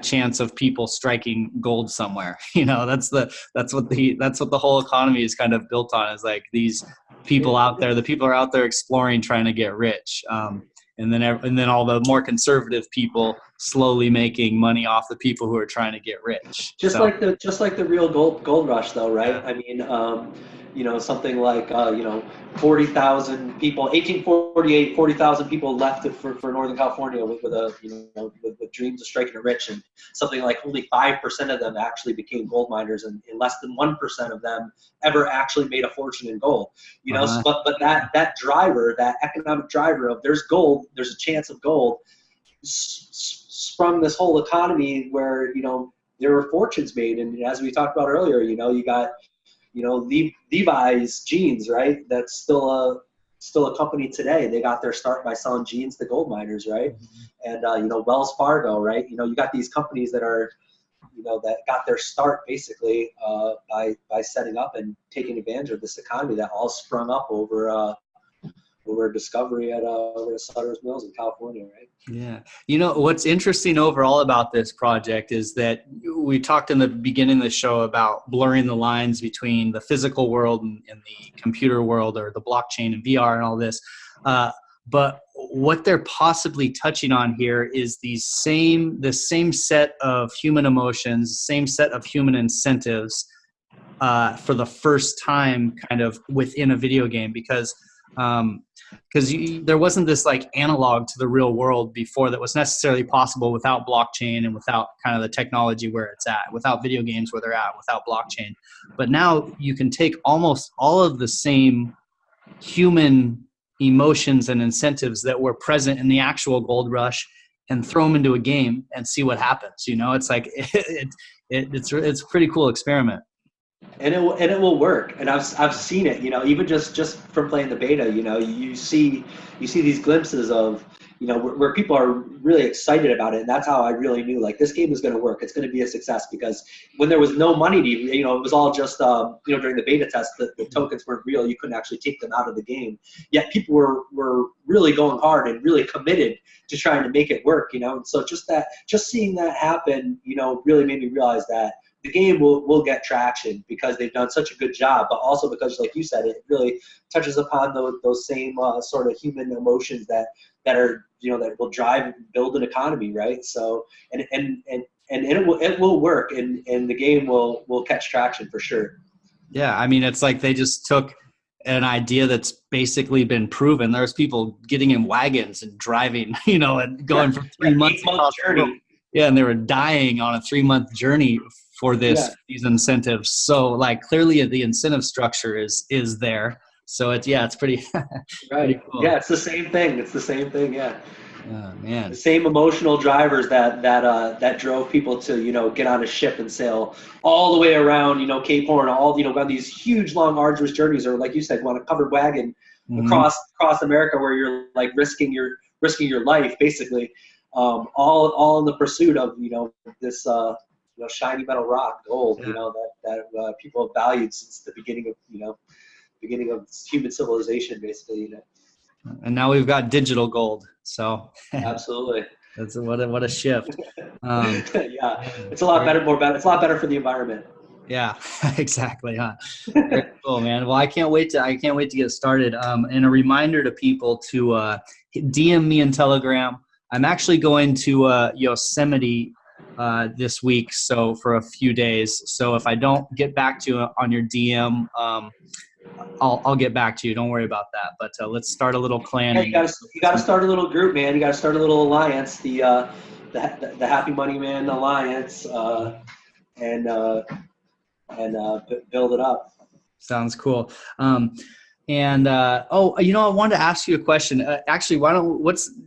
chance of people striking gold somewhere. That's what the whole economy is kind of built on, is like these people out there. The people are out there exploring, trying to get rich, and then all the more conservative people slowly making money off the people who are trying to get rich. Just like the real gold rush, though, right? Yeah. I mean, something like 40,000 people, 1848, 40,000 people left for Northern California with dreams of striking it rich, and something like only 5% of them actually became gold miners, and less than 1% of them ever actually made a fortune in gold. But that driver, that economic driver of there's gold, there's a chance of gold, sprung this whole economy where there were fortunes made. And as we talked about earlier, you got Levi's jeans, right? That's still a company today. They got their start by selling jeans to gold miners, right? Mm-hmm. And Wells Fargo, right? You got these companies that are that got their start basically by setting up and taking advantage of this economy that all sprung up over a discovery at Sutter's Mills in California, right? Yeah. What's interesting overall about this project is that we talked in the beginning of the show about blurring the lines between the physical world and the computer world, or the blockchain and VR and all this. But what they're possibly touching on here is the same set of human emotions, same set of human incentives for the first time kind of within a video game, because there wasn't this like analog to the real world before that was necessarily possible without blockchain and without kind of the technology where it's at, without video games where they're at, without blockchain. But now you can take almost all of the same human emotions and incentives that were present in the actual gold rush and throw them into a game and see what happens. It's like it's a pretty cool experiment. And it will work, and I've seen it. Even just from playing the beta, you see these glimpses of where people are really excited about it. And that's how I really knew, like, this game is going to work. It's going to be a success, because when there was no money to, it was all just, during the beta test, the tokens weren't real. You couldn't actually take them out of the game. Yet people were really going hard and really committed to trying to make it work, And so just seeing that happen, really made me realize that the game will get traction, because they've done such a good job, but also because, like you said, it really touches upon those same sort of human emotions that are, that will drive and build an economy, right? So, and it will work, and the game will catch traction for sure. Yeah, I mean, it's like they just took an idea that's basically been proven. There's people getting in wagons and driving, and going for 3 months. 8-month journey. Yeah, and they were dying on a 3-month journey for these incentives. So, like, clearly the incentive structure is there. So it's pretty, right. Pretty cool. Yeah, it's the same thing. Yeah. Oh, man. The same emotional drivers that drove people to, get on a ship and sail all the way around, Cape Horn, on these huge, long, arduous journeys, or, like you said, on a covered wagon across America, where you're, like, risking your life, basically, all in the pursuit of, this shiny metal rock, gold, that people have valued since the beginning of human civilization, basically, And now we've got digital gold. So absolutely. That's what a shift. Yeah, it's a lot better, it's a lot better for the environment. Yeah, exactly. Huh? Very cool, man. Well, I can't wait to get started. And a reminder to people to DM me in Telegram. I'm actually going to Yosemite this week, so for a few days. So if I don't get back to you on your DM, I'll get back to you. Don't worry about that. But let's start a little clan. Yeah, you got to start a little group, man. You got to start a little alliance, the Happy Money Man Alliance, and build it up. Sounds cool. I wanted to ask you a question. Actually,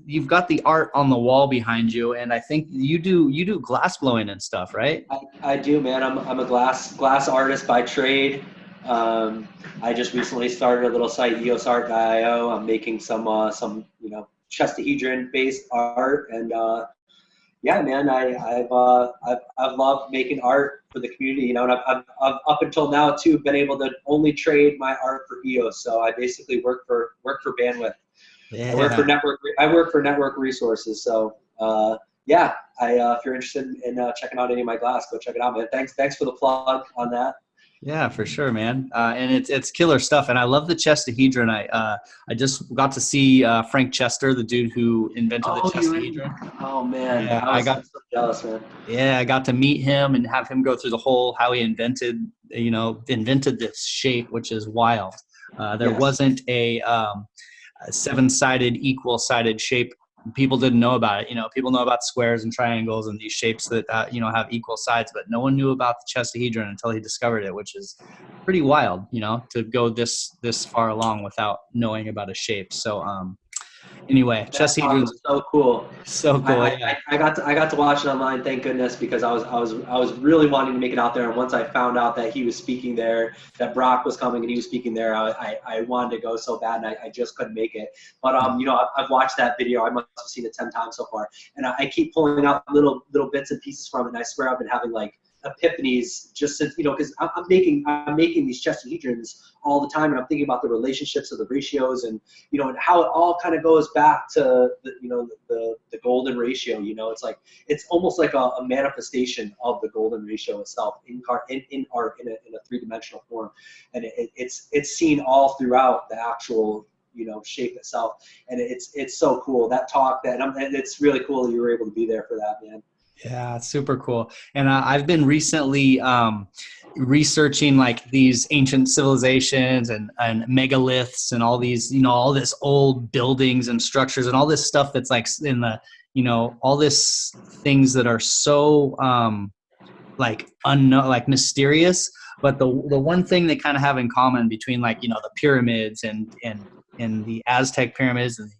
you've got the art on the wall behind you, and I think you do glass blowing and stuff, right? I do, man. I'm a glass artist by trade. I just recently started a little site, EOSart.io. I'm making some chestahedron based art, and yeah, man, I've loved making art for the community, and I've up until now too been able to only trade my art for EOS. So I basically work for bandwidth. Yeah. I work for network resources. So if you're interested in checking out any of my glass, go check it out, man. Thanks for the plug on that. Yeah, for sure, man. And it's killer stuff. And I love the chestahedron. I just got to see Frank Chester, the dude who invented the chestahedron. Oh man, yeah, I got so jealous, man. Yeah, I got to meet him and have him go through the whole how he invented this shape, which is wild. There wasn't a 7-sided, equal-sided shape. People didn't know about it. People know about squares and triangles and these shapes that have equal sides, but no one knew about the chestahedron until he discovered it, which is pretty wild, to go this far along without knowing about a shape. So anyway, chestahedron's so cool. So cool. I got to watch it online, thank goodness, because I was really wanting to make it out there. And once I found out that he was speaking there, that Brock was coming and he was speaking there, I wanted to go so bad, and I just couldn't make it. But I've watched that video. I must have seen it 10 times so far, and I keep pulling out little bits and pieces from it. And I swear I've been having like epiphanies just since, because I'm making these chestahedrons all the time, and I'm thinking about the relationships of the ratios, and and how it all kind of goes back to the golden ratio. It's like, it's almost like a manifestation of the golden ratio itself in art, in a 3-dimensional form, and it's seen all throughout the actual shape itself, and it's so cool. That talk, and it's really cool that you were able to be there for that, man. Yeah, super cool. And I've been recently researching like these ancient civilizations and megaliths and all these, all this old buildings and structures and all this stuff that's like in the, all this things that are so like unknown, like mysterious. But the one thing they kind of have in common between like, the pyramids and the Aztec pyramids and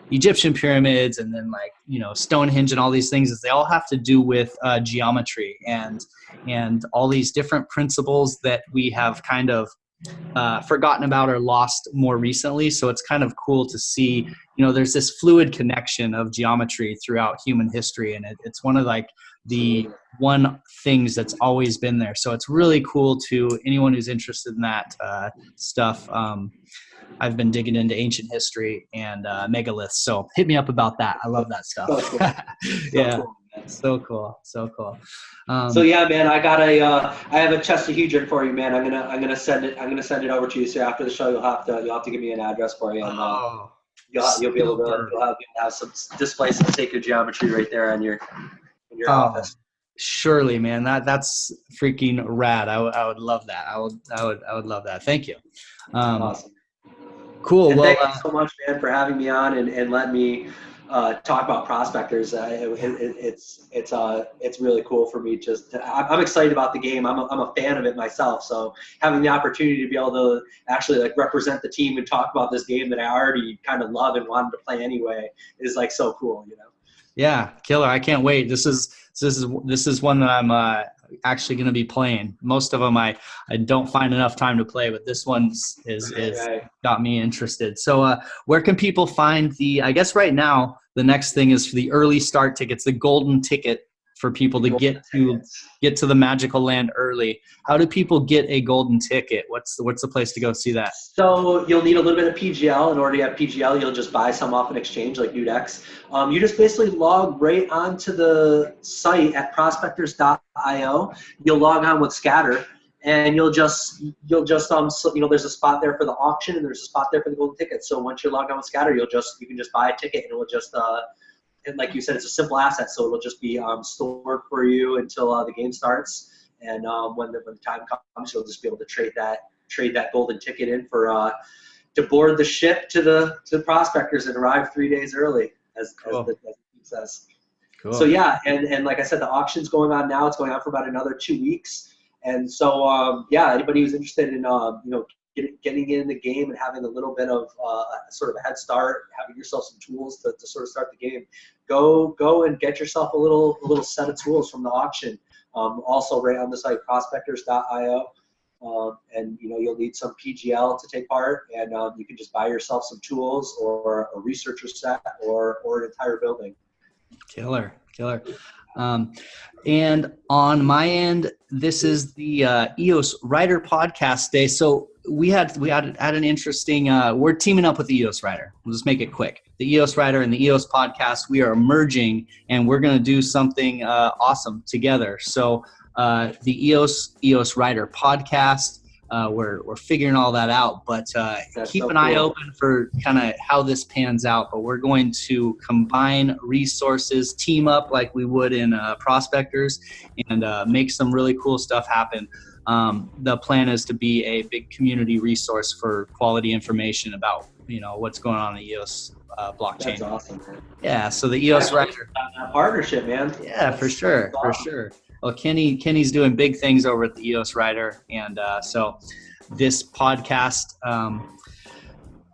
the Egyptian pyramids and then like, Stonehenge and all these things is they all have to do with geometry and all these different principles that we have kind of forgotten about or lost more recently. So it's kind of cool to see, there's this fluid connection of geometry throughout human history. And it's one of like the one things that's always been there. So it's really cool to anyone who's interested in that stuff. I've been digging into ancient history and megaliths. So hit me up about that. I love that stuff. So cool. Yeah. Cool. So cool. So yeah, man, I have a chestahedron for you, man. I'm gonna send it over to you. So after the show, you'll have to give me an address for you, and you'll be able to have some display some sacred geometry right there in your office. Surely, man. That's freaking rad. I would love that. I would love that. Thank you. Awesome. Cool. And well, thank you so much, man, for having me on and letting me talk about Prospectors. It's really cool for me. I'm excited about the game. I'm a fan of it myself. So having the opportunity to be able to actually like represent the team and talk about this game that I already kind of love and wanted to play anyway is like so cool, Yeah, killer. I can't wait. This is one that I'm actually going to be playing. Most of them I don't find enough time to play, but this one is got me interested. So where can people find I guess right now the next thing is for the early start tickets, the golden ticket for people to get to the magical land early. How do people get a golden ticket? What's the place to go see that? So you'll need a little bit of PGL. In order to have PGL, you'll just buy some off an exchange like Udex. You just basically log right onto the site at prospectors.io. You'll log on with Scatter, and you'll just there's a spot there for the auction and there's a spot there for the golden ticket. So once you're logged on with Scatter, you can just buy a ticket and it will just and like you said, it's a simple asset, so it'll just be stored for you until the game starts. And when the time comes, you'll just be able to trade that golden ticket in for to board the ship to the Prospectors and arrive 3 days early, as the team says. Cool. So yeah, and like I said, the auction's going on now. It's going on for about another 2 weeks. And so anybody who's interested in getting in the game and having a little bit of sort of a head start, having yourself some tools to sort of start the game, go and get yourself a little set of tools from the auction. Also right on the site, prospectors.io. And you'll need some PGL to take part, and you can just buy yourself some tools or a researcher set or an entire building. Killer. And on my end, this is the EOS Writer Podcast Day. So we had an interesting. We're teaming up with the EOS Writer. We'll just make it quick. The EOS Writer and the EOS Podcast. We are merging, and we're going to do something awesome together. So the EOS Writer Podcast. We're figuring all that out, but keep an eye open for kind of how this pans out. But we're going to combine resources, team up like we would in Prospectors, and make some really cool stuff happen. The plan is to be a big community resource for quality information about what's going on in the EOS blockchain. That's awesome, man. Yeah, so the EOS Writer partnership, man. Yeah, for sure. Well, Kenny's doing big things over at the EOS Writer, and so this podcast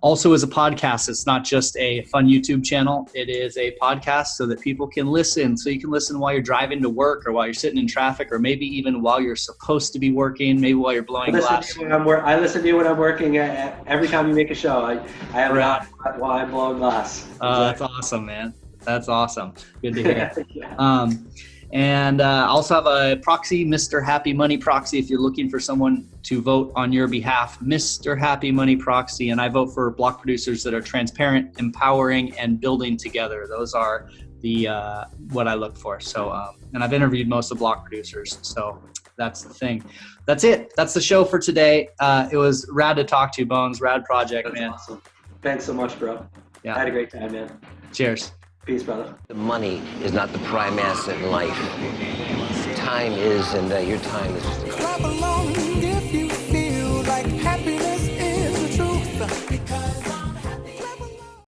also is a podcast. It's not just a fun YouTube channel. It is a podcast so that people can listen. So you can listen while you're driving to work, or while you're sitting in traffic, or maybe even while you're supposed to be working, maybe while you're blowing glass. I listen to you when I'm working. Every time you make a show, I have it on while I'm blowing glass. That's awesome, man. That's awesome. Good to hear. Yeah. And also have a proxy, Mr. Happy Money Proxy, if you're looking for someone to vote on your behalf, Mr. Happy Money Proxy. And I vote for block producers that are transparent, empowering, and building together. Those are the what I look for. So, and I've interviewed most of the block producers. So that's the thing. That's it. That's the show for today. It was rad to talk to you, Bonz. Rad project, that's man. Awesome. Thanks so much, bro. Yeah. I had a great time, man. Cheers. Peace, brother. The money is not the prime asset in life. Time is, and your time is just